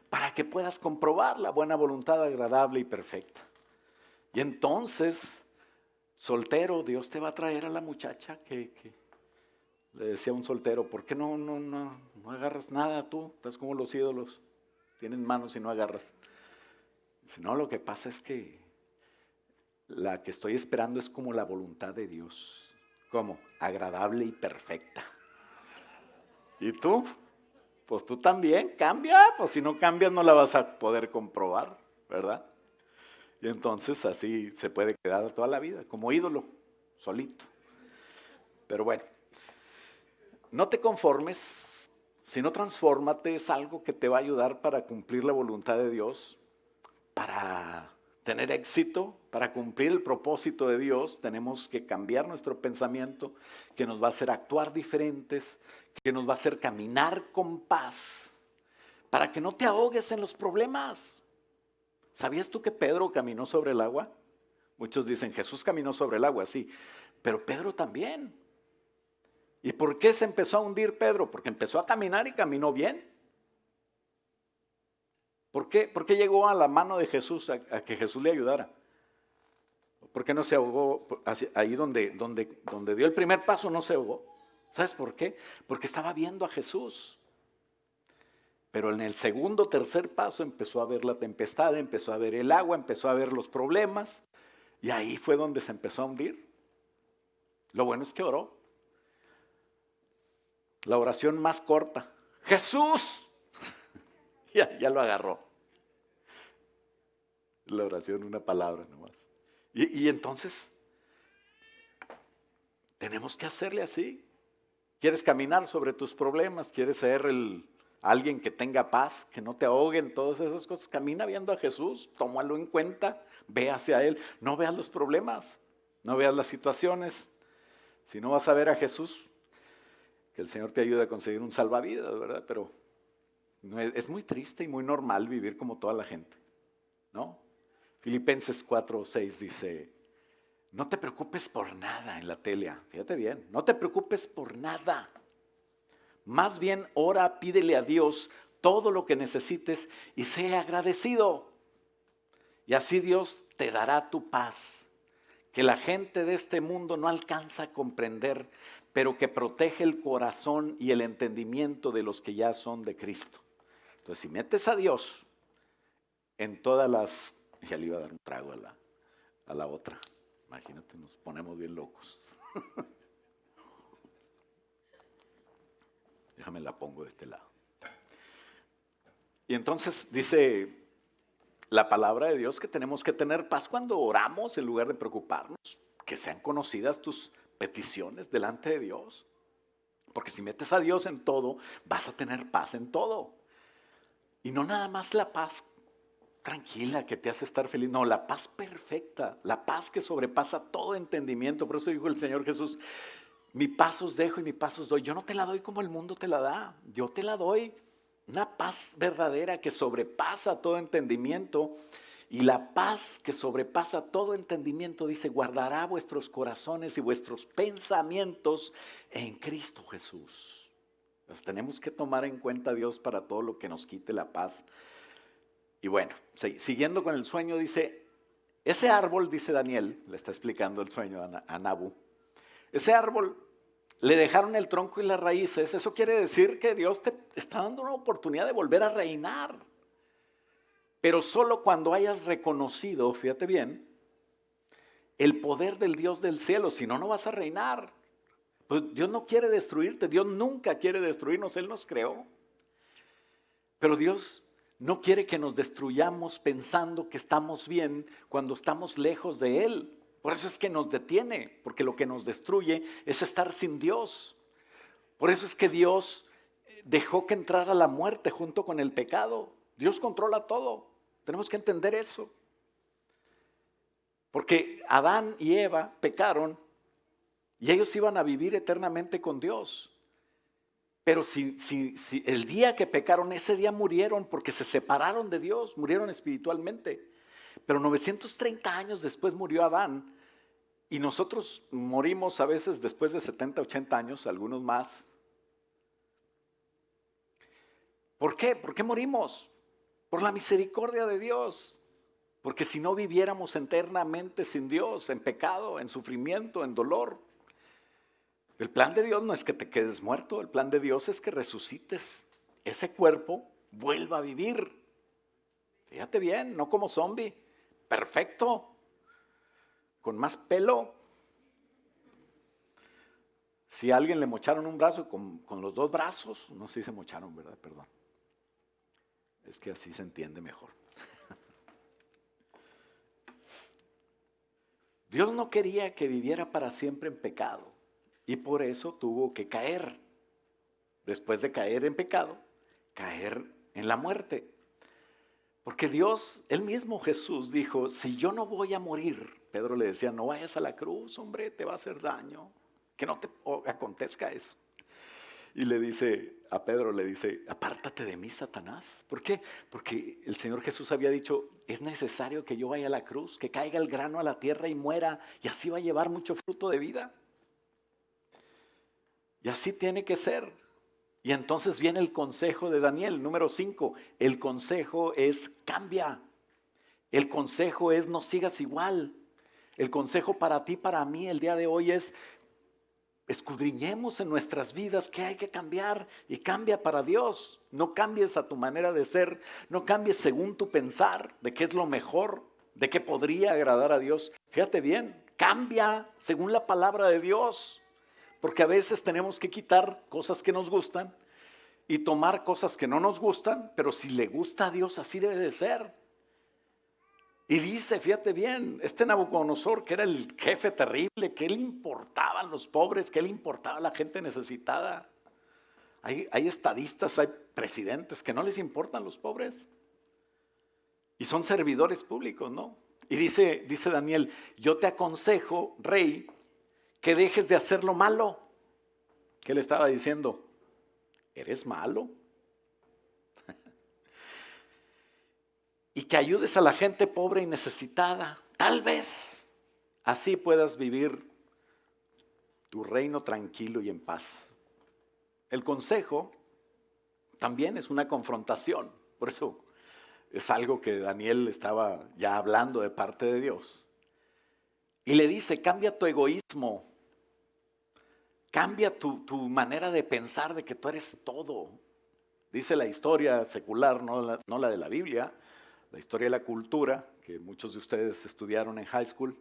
para que puedas comprobar la buena voluntad agradable y perfecta. Y entonces, soltero, Dios te va a traer a la muchacha que le decía a un soltero, ¿por qué no agarras nada tú? Estás como los ídolos, tienen manos y no agarras. Dice, no, lo que pasa es que la que estoy esperando es como la voluntad de Dios. ¿Cómo? Agradable y perfecta. ¿Y tú? Pues tú también, cambia. Pues si no cambias no la vas a poder comprobar, ¿verdad? Y entonces así se puede quedar toda la vida, como ídolo, solito. Pero bueno, no te conformes, sino transfórmate, es algo que te va a ayudar para cumplir la voluntad de Dios, para tener éxito, para cumplir el propósito de Dios, tenemos que cambiar nuestro pensamiento, que nos va a hacer actuar diferentes, que nos va a hacer caminar con paz, para que no te ahogues en los problemas. ¿Sabías tú que Pedro caminó sobre el agua? Muchos dicen, Jesús caminó sobre el agua, sí, pero Pedro también. ¿Y por qué se empezó a hundir Pedro? Porque empezó a caminar y caminó bien. ¿Por qué llegó a la mano de Jesús a que Jesús le ayudara? ¿Por qué no se ahogó ahí donde dio el primer paso? No se ahogó. ¿Sabes por qué? Porque estaba viendo a Jesús. Pero en el segundo, tercer paso empezó a ver la tempestad, empezó a ver el agua, empezó a ver los problemas. Y ahí fue donde se empezó a hundir. Lo bueno es que oró. La oración más corta. ¡Jesús! Ya lo agarró. La oración, una palabra nomás. Y entonces, tenemos que hacerle así. ¿Quieres caminar sobre tus problemas? ¿Quieres ser alguien que tenga paz, que no te ahoguen todas esas cosas? Camina viendo a Jesús, tómalo en cuenta, ve hacia Él. No veas los problemas, no veas las situaciones. Si no vas a ver a Jesús, que el Señor te ayude a conseguir un salvavidas, ¿verdad? Pero es muy triste y muy normal vivir como toda la gente, ¿no? Filipenses 4:6 dice, no te preocupes por nada en la Telia, fíjate bien, no te preocupes por nada. Más bien ora, pídele a Dios todo lo que necesites y sea agradecido. Y así Dios te dará tu paz, que la gente de este mundo no alcanza a comprender, pero que protege el corazón y el entendimiento de los que ya son de Cristo. Entonces, si metes a Dios en todas las... Ya le iba a dar un trago a la otra. Imagínate, nos ponemos bien locos. Déjame la pongo de este lado. Y entonces dice la palabra de Dios que tenemos que tener paz cuando oramos en lugar de preocuparnos. Que sean conocidas tus peticiones delante de Dios. Porque si metes a Dios en todo, vas a tener paz en todo. Y no nada más la paz tranquila que te hace estar feliz. No, la paz perfecta, la paz que sobrepasa todo entendimiento. Por eso dijo el Señor Jesús, mi paz os dejo y mi paz os doy. Yo no te la doy como el mundo te la da. Yo te la doy una paz verdadera que sobrepasa todo entendimiento. Y la paz que sobrepasa todo entendimiento, dice, guardará vuestros corazones y vuestros pensamientos en Cristo Jesús. Entonces tenemos que tomar en cuenta a Dios para todo lo que nos quite la paz. Y bueno, siguiendo con el sueño, dice, ese árbol, dice Daniel, le está explicando el sueño a Nabu, ese árbol le dejaron el tronco y las raíces. Eso quiere decir que Dios te está dando una oportunidad de volver a reinar. Pero solo cuando hayas reconocido, fíjate bien, el poder del Dios del cielo, si no, no vas a reinar. Pues Dios no quiere destruirte, Dios nunca quiere destruirnos, Él nos creó. Pero Dios no quiere que nos destruyamos pensando que estamos bien cuando estamos lejos de Él. Por eso es que nos detiene, porque lo que nos destruye es estar sin Dios. Por eso es que Dios dejó que entrara la muerte junto con el pecado. Dios controla todo. Tenemos que entender eso. Porque Adán y Eva pecaron y ellos iban a vivir eternamente con Dios. Pero si el día que pecaron, ese día murieron porque se separaron de Dios, murieron espiritualmente. Pero 930 años después murió Adán y nosotros morimos a veces después de 70, 80 años, algunos más. ¿Por qué? ¿Por qué morimos? Por la misericordia de Dios. Porque si no viviéramos eternamente sin Dios, en pecado, en sufrimiento, en dolor. El plan de Dios no es que te quedes muerto, el plan de Dios es que resucites. Ese cuerpo vuelva a vivir. Fíjate bien, no como zombie, perfecto, con más pelo. Si a alguien le mocharon un brazo con los dos brazos, no sé si se mocharon, ¿verdad? Perdón. Es que así se entiende mejor. Dios no quería que viviera para siempre en pecado y por eso tuvo que caer. Después de caer en pecado, caer en la muerte. Porque Dios, Él mismo Jesús dijo, si yo no voy a morir, Pedro le decía, no vayas a la cruz, hombre, te va a hacer daño, que no te acontezca eso. Y le dice, a Pedro le dice, apártate de mí, Satanás. ¿Por qué? Porque el Señor Jesús había dicho, es necesario que yo vaya a la cruz, que caiga el grano a la tierra y muera, y así va a llevar mucho fruto de vida. Y así tiene que ser. Y entonces viene el consejo de Daniel, número 5. El consejo es cambia. El consejo es no sigas igual. El consejo para ti, para mí, el día de hoy es escudriñemos en nuestras vidas qué hay que cambiar y cambia para Dios. No cambies a tu manera de ser, no cambies según tu pensar de qué es lo mejor, de qué podría agradar a Dios. Fíjate bien, cambia según la palabra de Dios, porque a veces tenemos que quitar cosas que nos gustan y tomar cosas que no nos gustan, pero si le gusta a Dios así debe de ser. Y dice, fíjate bien, este Nabucodonosor, que era el jefe terrible, que le importaban los pobres, que le importaba la gente necesitada. Hay estadistas, hay presidentes que no les importan los pobres. Y son servidores públicos, ¿no? Y dice Daniel, yo te aconsejo, rey, que dejes de hacer lo malo. ¿Qué le estaba diciendo? ¿Eres malo? Y que ayudes a la gente pobre y necesitada. Tal vez así puedas vivir tu reino tranquilo y en paz. El consejo también es una confrontación. Por eso es algo que Daniel estaba ya hablando de parte de Dios. Y le dice, cambia tu egoísmo, cambia tu manera de pensar de que tú eres todo. Dice la historia secular, no la de la Biblia, la historia de la cultura, que muchos de ustedes estudiaron en high school,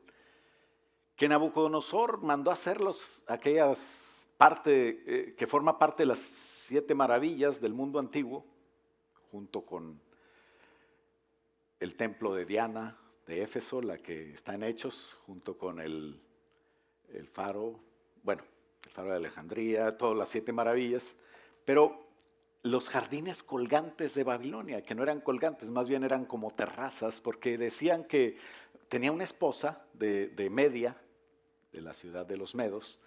que Nabucodonosor mandó a hacer aquellas que forma parte de las 7 maravillas del mundo antiguo, junto con el templo de Diana de Éfeso, la que está en Hechos, junto con el faro, el faro de Alejandría, todas las 7 maravillas, pero los jardines colgantes de Babilonia, que no eran colgantes, más bien eran como terrazas, porque decían que tenía una esposa de Media, de la ciudad de los Medos,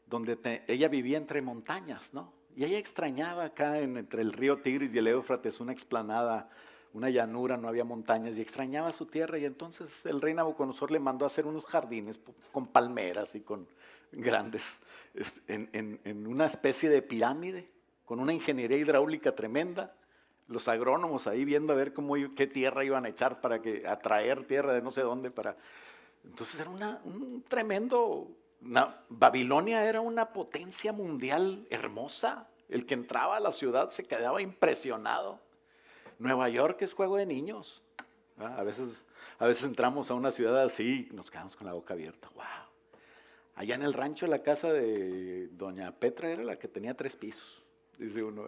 donde ella vivía entre montañas, ¿no? Y ella extrañaba acá entre el río Tigris y el Éufrates una explanada, una llanura, no había montañas, y extrañaba su tierra, y entonces el rey Nabucodonosor le mandó a hacer unos jardines con palmeras y con grandes, en una especie de pirámide, con una ingeniería hidráulica tremenda, los agrónomos ahí viendo a ver qué tierra iban a echar para atraer tierra de no sé dónde para... Entonces era un tremendo... Babilonia era una potencia mundial hermosa. El que entraba a la ciudad se quedaba impresionado. Nueva York es juego de niños. A veces entramos a una ciudad así y nos quedamos con la boca abierta. ¡Wow! Allá en el rancho, la casa de doña Petra era la que tenía 3 pisos, dice uno.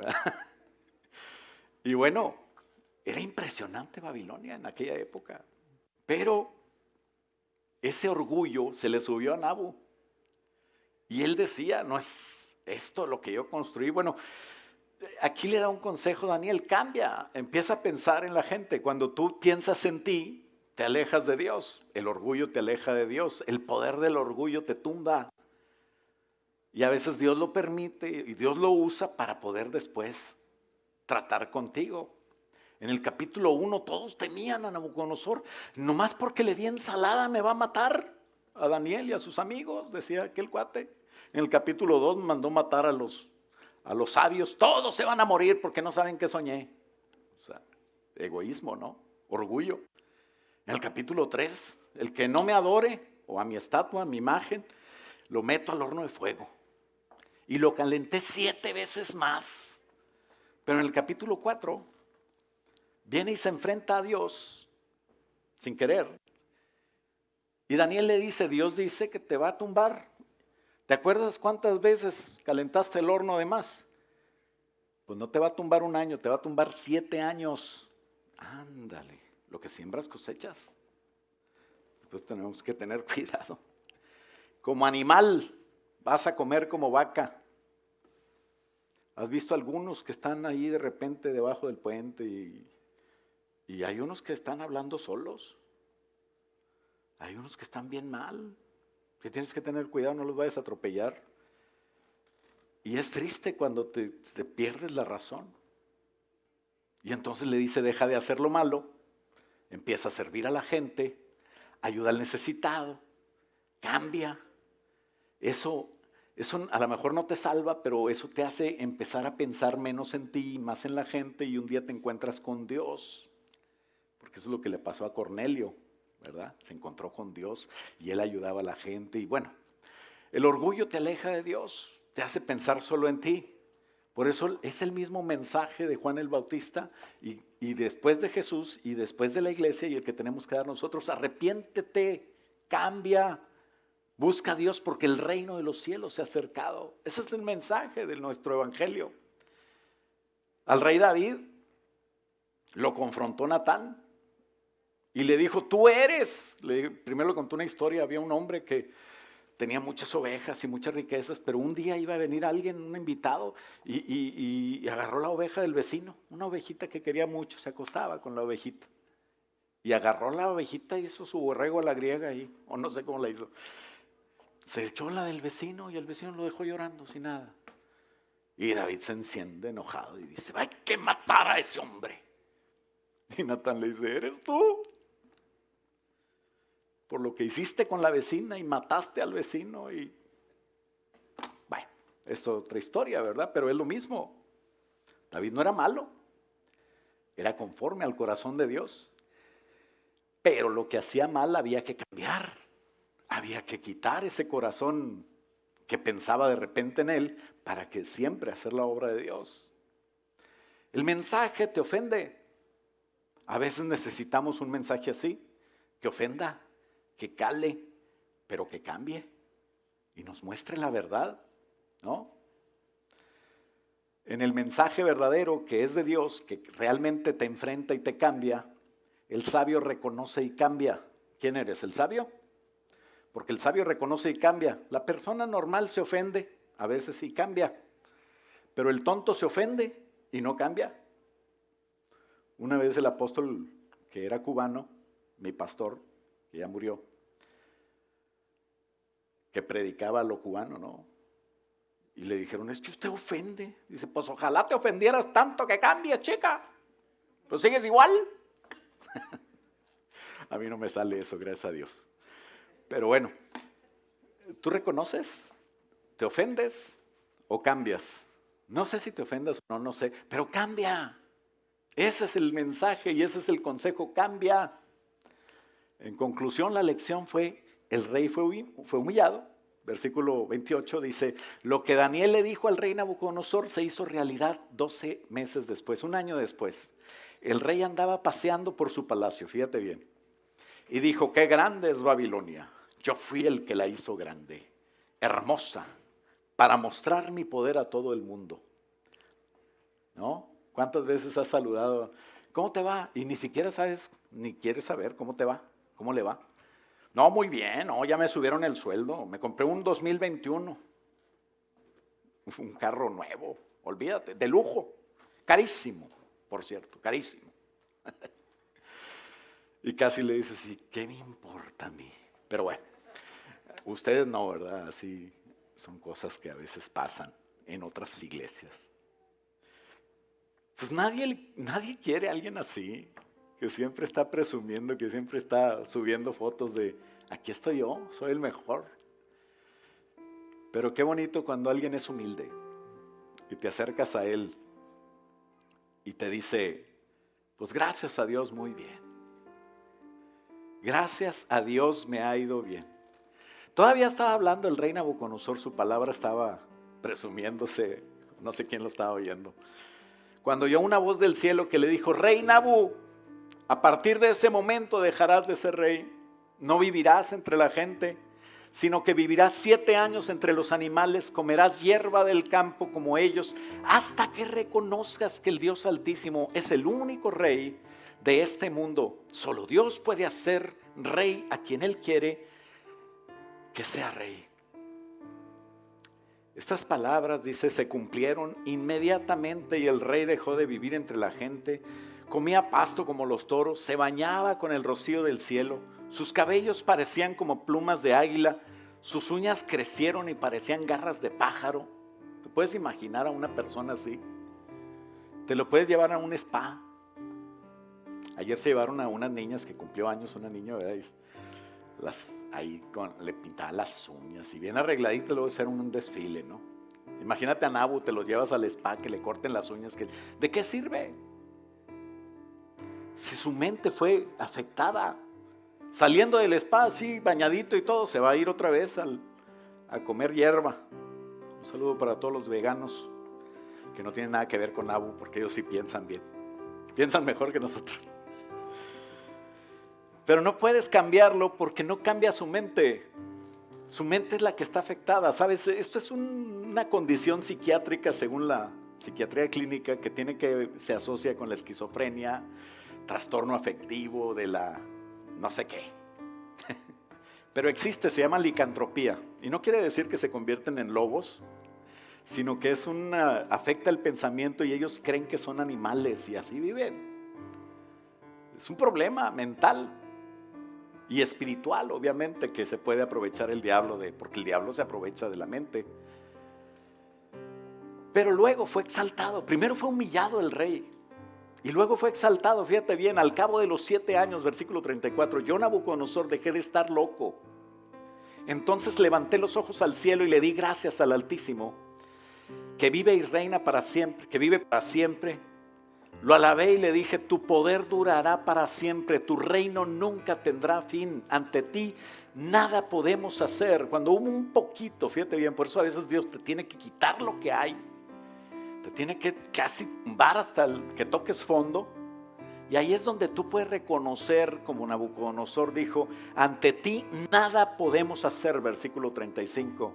Y bueno, era impresionante Babilonia en aquella época. Pero ese orgullo se le subió a Nabu. Y él decía, no es esto lo que yo construí. Bueno, aquí le da un consejo Daniel, cambia, empieza a pensar en la gente. Cuando tú piensas en ti, te alejas de Dios. El orgullo te aleja de Dios. El poder del orgullo te tumba. Y a veces Dios lo permite y Dios lo usa para poder después tratar contigo. En el capítulo 1 todos temían a Nabucodonosor. Nomás porque le di ensalada me va a matar a Daniel y a sus amigos, decía aquel cuate. En el capítulo 2 mandó matar a los sabios. Todos se van a morir porque no saben qué soñé. O sea, egoísmo, ¿no? Orgullo. En el capítulo 3, el que no me adore, o a mi estatua, a mi imagen, lo meto al horno de fuego. Y lo calenté 7 veces más. Pero en el capítulo 4, viene y se enfrenta a Dios, sin querer. Y Daniel le dice, Dios dice que te va a tumbar. ¿Te acuerdas cuántas veces calentaste el horno de más? Pues no te va a tumbar 1 año, te va a tumbar 7 años. Ándale, lo que siembras cosechas. Pues tenemos que tener cuidado. Como animal, vas a comer como vaca. ¿Has visto algunos que están ahí de repente debajo del puente y hay unos que están hablando solos? Hay unos que están bien mal, que tienes que tener cuidado, no los vayas a atropellar. Y es triste cuando te pierdes la razón. Y entonces le dice, deja de hacer lo malo, empieza a servir a la gente, ayuda al necesitado, cambia. Eso a lo mejor no te salva, pero eso te hace empezar a pensar menos en ti, más en la gente, y un día te encuentras con Dios. Porque eso es lo que le pasó a Cornelio, ¿verdad? Se encontró con Dios y él ayudaba a la gente. Y bueno, el orgullo te aleja de Dios, te hace pensar solo en ti. Por eso es el mismo mensaje de Juan el Bautista y después de Jesús y después de la iglesia y el que tenemos que dar nosotros. Arrepiéntete, cambia, busca a Dios porque el reino de los cielos se ha acercado. Ese es el mensaje de nuestro evangelio. Al rey David lo confrontó Natán y le dijo, tú eres. Primero le contó una historia, había un hombre que tenía muchas ovejas y muchas riquezas, pero un día iba a venir alguien, un invitado, y agarró la oveja del vecino, una ovejita que quería mucho, se acostaba con la ovejita. Y agarró la ovejita y hizo su borrego a la griega ahí, o no sé cómo la hizo. Se echó la del vecino y el vecino lo dejó llorando sin nada. Y David se enciende enojado y dice, hay que matar a ese hombre. Y Natán le dice, ¿eres tú? Por lo que hiciste con la vecina y mataste al vecino y... Bueno, es otra historia, ¿verdad? Pero es lo mismo. David no era malo. era conforme al corazón de Dios. Pero lo que hacía mal había que cambiar, había que quitar ese corazón que pensaba de repente en él para que siempre hacer la obra de Dios. El mensaje te ofende. A veces necesitamos un mensaje así, que ofenda, que cale, pero que cambie y nos muestre la verdad, ¿no? En el mensaje verdadero que es de Dios, que realmente te enfrenta y te cambia, el sabio reconoce y cambia. ¿Quién eres? ¿El sabio? Porque el sabio reconoce y cambia. La persona normal se ofende, a veces sí cambia, pero el tonto se ofende y no cambia. Una vez el apóstol, que era cubano, mi pastor, que ya murió, que predicaba a lo cubano, ¿no? Y le dijeron, es que usted ofende. Dice, pues ojalá te ofendieras tanto que cambies, chica. Pues sigues igual. A mí no me sale eso, gracias a Dios. Pero bueno, ¿tú reconoces? ¿Te ofendes o cambias? No sé si te ofendas o no, no sé, pero cambia. Ese es el mensaje y ese es el consejo, cambia. En conclusión, la lección fue, el rey fue humillado. Versículo 28 dice, lo que Daniel le dijo al rey Nabucodonosor se hizo realidad 12 meses después, un año después. El rey andaba paseando por su palacio, fíjate bien, y dijo, qué grande es Babilonia. Yo fui el que la hizo grande, hermosa, para mostrar mi poder a todo el mundo. ¿No? ¿Cuántas veces has saludado? ¿Cómo te va? Y ni siquiera sabes, ni quieres saber cómo te va, cómo le va. No, muy bien, no, ya me subieron el sueldo, me compré un 2021, un carro nuevo, olvídate, de lujo, carísimo, por cierto, carísimo. Y casi le dices, ¿y qué me importa a mí? Pero bueno, ustedes no, ¿verdad? Así son cosas que a veces pasan en otras iglesias. Pues nadie quiere a alguien así, que siempre está presumiendo, que siempre está subiendo fotos de, aquí estoy yo, soy el mejor. Pero qué bonito cuando alguien es humilde y te acercas a él y te dice, pues gracias a Dios muy bien. Gracias a Dios me ha ido bien. Todavía estaba hablando el rey Nabucodonosor, su palabra estaba presumiéndose, no sé quién lo estaba oyendo. Cuando oyó una voz del cielo que le dijo, rey Nabu, a partir de ese momento dejarás de ser rey, no vivirás entre la gente, sino que vivirás 7 años entre los animales, comerás hierba del campo como ellos, hasta que reconozcas que el Dios Altísimo es el único rey de este mundo. Solo Dios puede hacer rey a quien Él quiere que sea rey. Estas palabras, dice, se cumplieron inmediatamente y el rey dejó de vivir entre la gente, comía pasto como los toros, se bañaba con el rocío del cielo, sus cabellos parecían como plumas de águila, sus uñas crecieron y parecían garras de pájaro. ¿Te puedes imaginar a una persona así? Te lo puedes llevar a un spa. Ayer se llevaron a unas niñas que cumplió años, una niña, ¿verdad? Le pintaban las uñas y bien arregladito, luego hacer un desfile, ¿no? Imagínate a Nabu, te los llevas al spa, que le corten las uñas, ¿de qué sirve? Si su mente fue afectada, saliendo del spa así, bañadito y todo, se va a ir otra vez a comer hierba. Un saludo para todos los veganos que no tienen nada que ver con Nabu, porque ellos sí piensan bien, piensan mejor que nosotros. Pero no puedes cambiarlo porque no cambia su mente. Su mente es la que está afectada. ¿Sabes? Esto es una condición psiquiátrica según la psiquiatría clínica que se asocia con la esquizofrenia, trastorno afectivo de la no sé qué. Pero existe, se llama licantropía. Y no quiere decir que se convierten en lobos, sino que afecta el pensamiento y ellos creen que son animales y así viven. Es un problema mental. Y espiritual, obviamente, que se puede aprovechar el diablo porque el diablo se aprovecha de la mente. Pero luego fue exaltado. Primero fue humillado el rey. Y luego fue exaltado, fíjate bien, al cabo de los 7 años, versículo 34, yo Nabucodonosor dejé de estar loco. Entonces levanté los ojos al cielo y le di gracias al Altísimo, que vive y reina para siempre, que vive para siempre. Lo alabé y le dije, tu poder durará para siempre, tu reino nunca tendrá fin. Ante ti nada podemos hacer. Cuando hubo un poquito, fíjate bien, por eso a veces Dios te tiene que quitar lo que hay. Te tiene que casi tumbar hasta que toques fondo. Y ahí es donde tú puedes reconocer, como Nabucodonosor dijo, ante ti nada podemos hacer, versículo 35.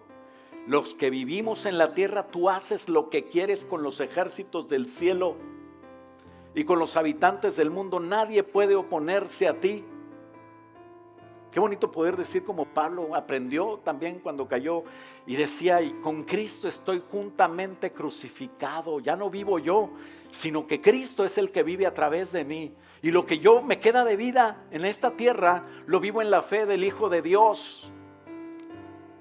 Los que vivimos en la tierra, tú haces lo que quieres con los ejércitos del cielo y con los habitantes del mundo. Nadie puede oponerse a ti. Qué bonito poder decir como Pablo aprendió también cuando cayó y decía, y con Cristo estoy juntamente crucificado. Ya no vivo yo, sino que Cristo es el que vive a través de mí. Y lo que yo me queda de vida en esta tierra, lo vivo en la fe del Hijo de Dios.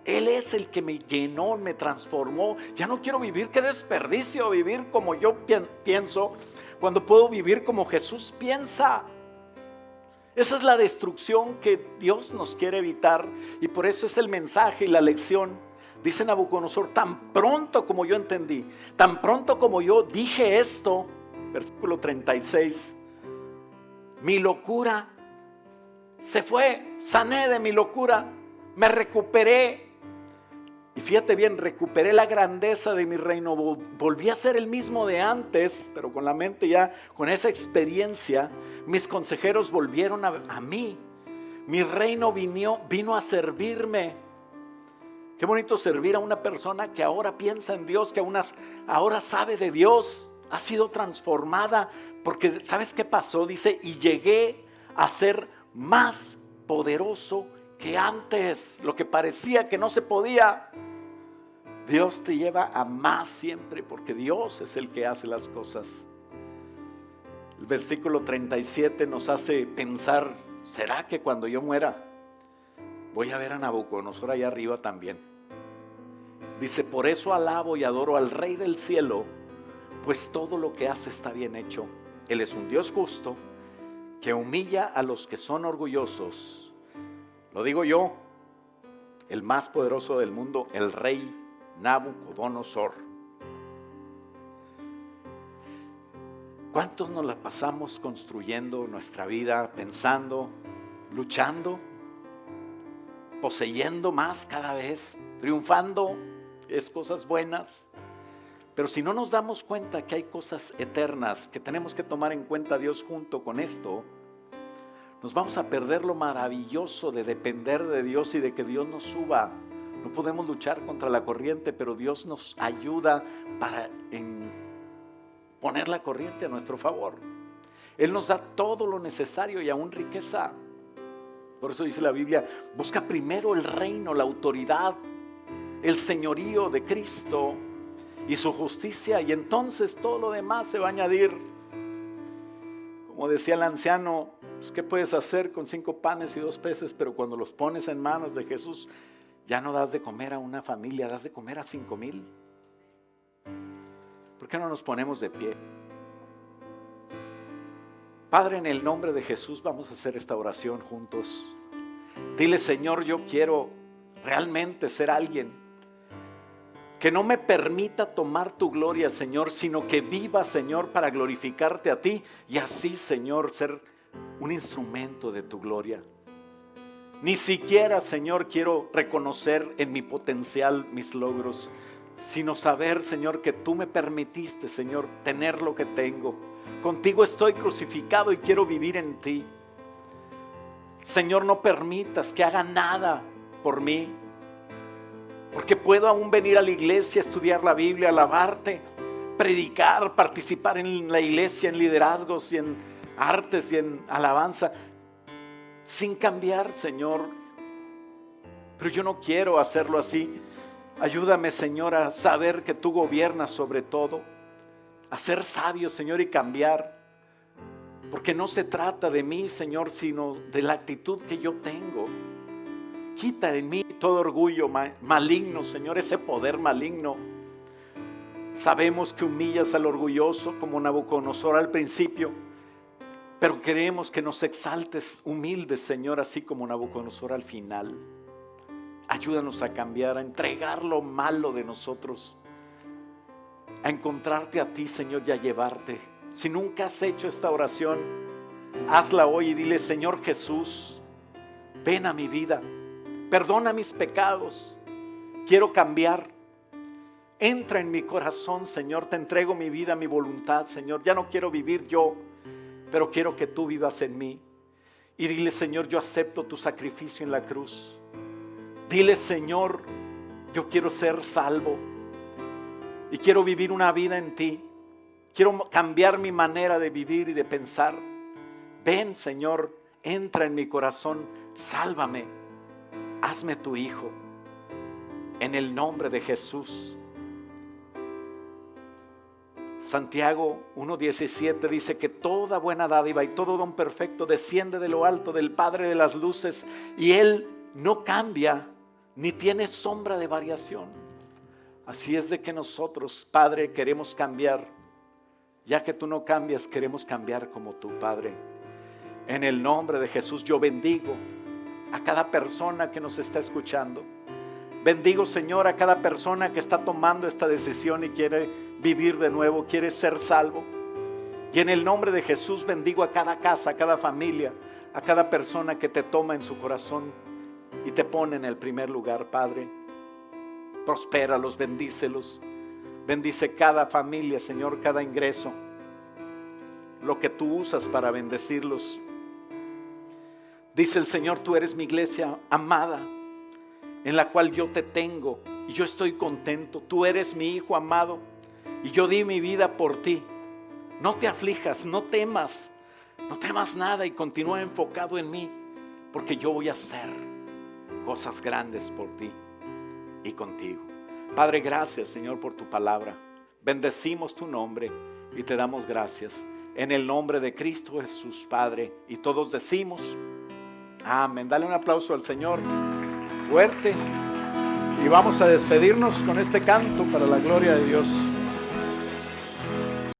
Él es el que me llenó, me transformó. Ya no quiero vivir, qué desperdicio vivir como yo pienso, cuando puedo vivir como Jesús piensa. Esa es la destrucción que Dios nos quiere evitar, y por eso es el mensaje y la lección. Dice Nabucodonosor, tan pronto como yo entendí, tan pronto como yo dije esto, versículo 36, mi locura se fue, sané de mi locura, me recuperé. Y fíjate bien, recuperé la grandeza de mi reino, volví a ser el mismo de antes, pero con la mente ya, con esa experiencia, mis consejeros volvieron a mí. Mi reino vino a servirme. Qué bonito servir a una persona que ahora piensa en Dios, que ahora sabe de Dios, ha sido transformada, porque ¿sabes qué pasó? Dice, y llegué a ser más poderoso que antes, lo que parecía que no se podía. Dios te lleva a más siempre, porque Dios es el que hace las cosas. El versículo 37 nos hace pensar, ¿será que cuando yo muera voy a ver a Nabucodonosor allá arriba también? Dice, por eso alabo y adoro al Rey del cielo, pues todo lo que hace está bien hecho. Él es un Dios justo, que humilla a los que son orgullosos. Lo digo yo, el más poderoso del mundo, el Rey Nabucodonosor. ¿Cuántos nos la pasamos construyendo nuestra vida, pensando, luchando, poseyendo más cada vez, triunfando? Es cosas buenas, pero si no nos damos cuenta que hay cosas eternas que tenemos que tomar en cuenta Dios junto con esto, nos vamos a perder lo maravilloso de depender de Dios y de que Dios nos suba. No podemos luchar contra la corriente, pero Dios nos ayuda para poner la corriente a nuestro favor. Él nos da todo lo necesario y aún riqueza. Por eso dice la Biblia, busca primero el reino, la autoridad, el señorío de Cristo y su justicia, y entonces todo lo demás se va a añadir. Como decía el anciano, pues, ¿qué puedes hacer con 5 panes y 2 peces? Pero cuando los pones en manos de Jesús, ya no das de comer a una familia, das de comer a 5,000. ¿Por qué no nos ponemos de pie? Padre, en el nombre de Jesús vamos a hacer esta oración juntos. Dile, Señor, yo quiero realmente ser alguien que no me permita tomar tu gloria, Señor, sino que viva, Señor, para glorificarte a ti y así, Señor, ser un instrumento de tu gloria. Ni siquiera, Señor, quiero reconocer en mi potencial mis logros, sino saber, Señor, que tú me permitiste, Señor, tener lo que tengo. Contigo estoy crucificado y quiero vivir en ti. Señor, no permitas que haga nada por mí, porque puedo aún venir a la iglesia, estudiar la Biblia, alabarte, predicar, participar en la iglesia, en liderazgos y en artes y en alabanza, sin cambiar, Señor. Pero yo no quiero hacerlo así. Ayúdame, Señor, a saber que tú gobiernas sobre todo, a ser sabio, Señor, y cambiar. Porque no se trata de mí, Señor, sino de la actitud que yo tengo. Quita de mí todo orgullo maligno, Señor, ese poder maligno. Sabemos que humillas al orgulloso como Nabucodonosor al principio, pero queremos que nos exaltes humildes, Señor, así como Nabucodonosor al final. Ayúdanos a cambiar, a entregar lo malo de nosotros, a encontrarte a ti, Señor, y a llevarte. Si nunca has hecho esta oración, hazla hoy y dile: Señor Jesús, ven a mi vida, perdona mis pecados, quiero cambiar. Entra en mi corazón, Señor, te entrego mi vida, mi voluntad, Señor. Ya no quiero vivir yo, pero quiero que tú vivas en mí. Y dile: Señor, yo acepto tu sacrificio en la cruz. Dile: Señor, yo quiero ser salvo y quiero vivir una vida en ti. Quiero cambiar mi manera de vivir y de pensar. Ven, Señor, entra en mi corazón, sálvame, hazme tu hijo, en el nombre de Jesús. Santiago 1:17 dice que toda buena dádiva y todo don perfecto desciende de lo alto del Padre de las luces, y Él no cambia ni tiene sombra de variación. Así es de que nosotros, Padre, queremos cambiar. Ya que tú no cambias, queremos cambiar como tú, Padre. En el nombre de Jesús yo bendigo a cada persona que nos está escuchando. Bendigo, Señor, a cada persona que está tomando esta decisión y quiere vivir de nuevo, quiere ser salvo. Y en el nombre de Jesús bendigo a cada casa, a cada familia, a cada persona que te toma en su corazón y te pone en el primer lugar, Padre. Prospéralos, bendícelos. Bendice cada familia, Señor, cada ingreso, lo que tú usas para bendecirlos. Dice el Señor: tú eres mi iglesia amada, en la cual yo te tengo y yo estoy contento. Tú eres mi hijo amado y yo di mi vida por ti. No te aflijas, no temas nada y continúa enfocado en mí, porque yo voy a hacer cosas grandes por ti y contigo. Padre, gracias, Señor, por tu palabra. Bendecimos tu nombre y te damos gracias. En el nombre de Cristo Jesús, Padre. Y todos decimos amén. Dale un aplauso al Señor fuerte. Y vamos a despedirnos con este canto para la gloria de Dios.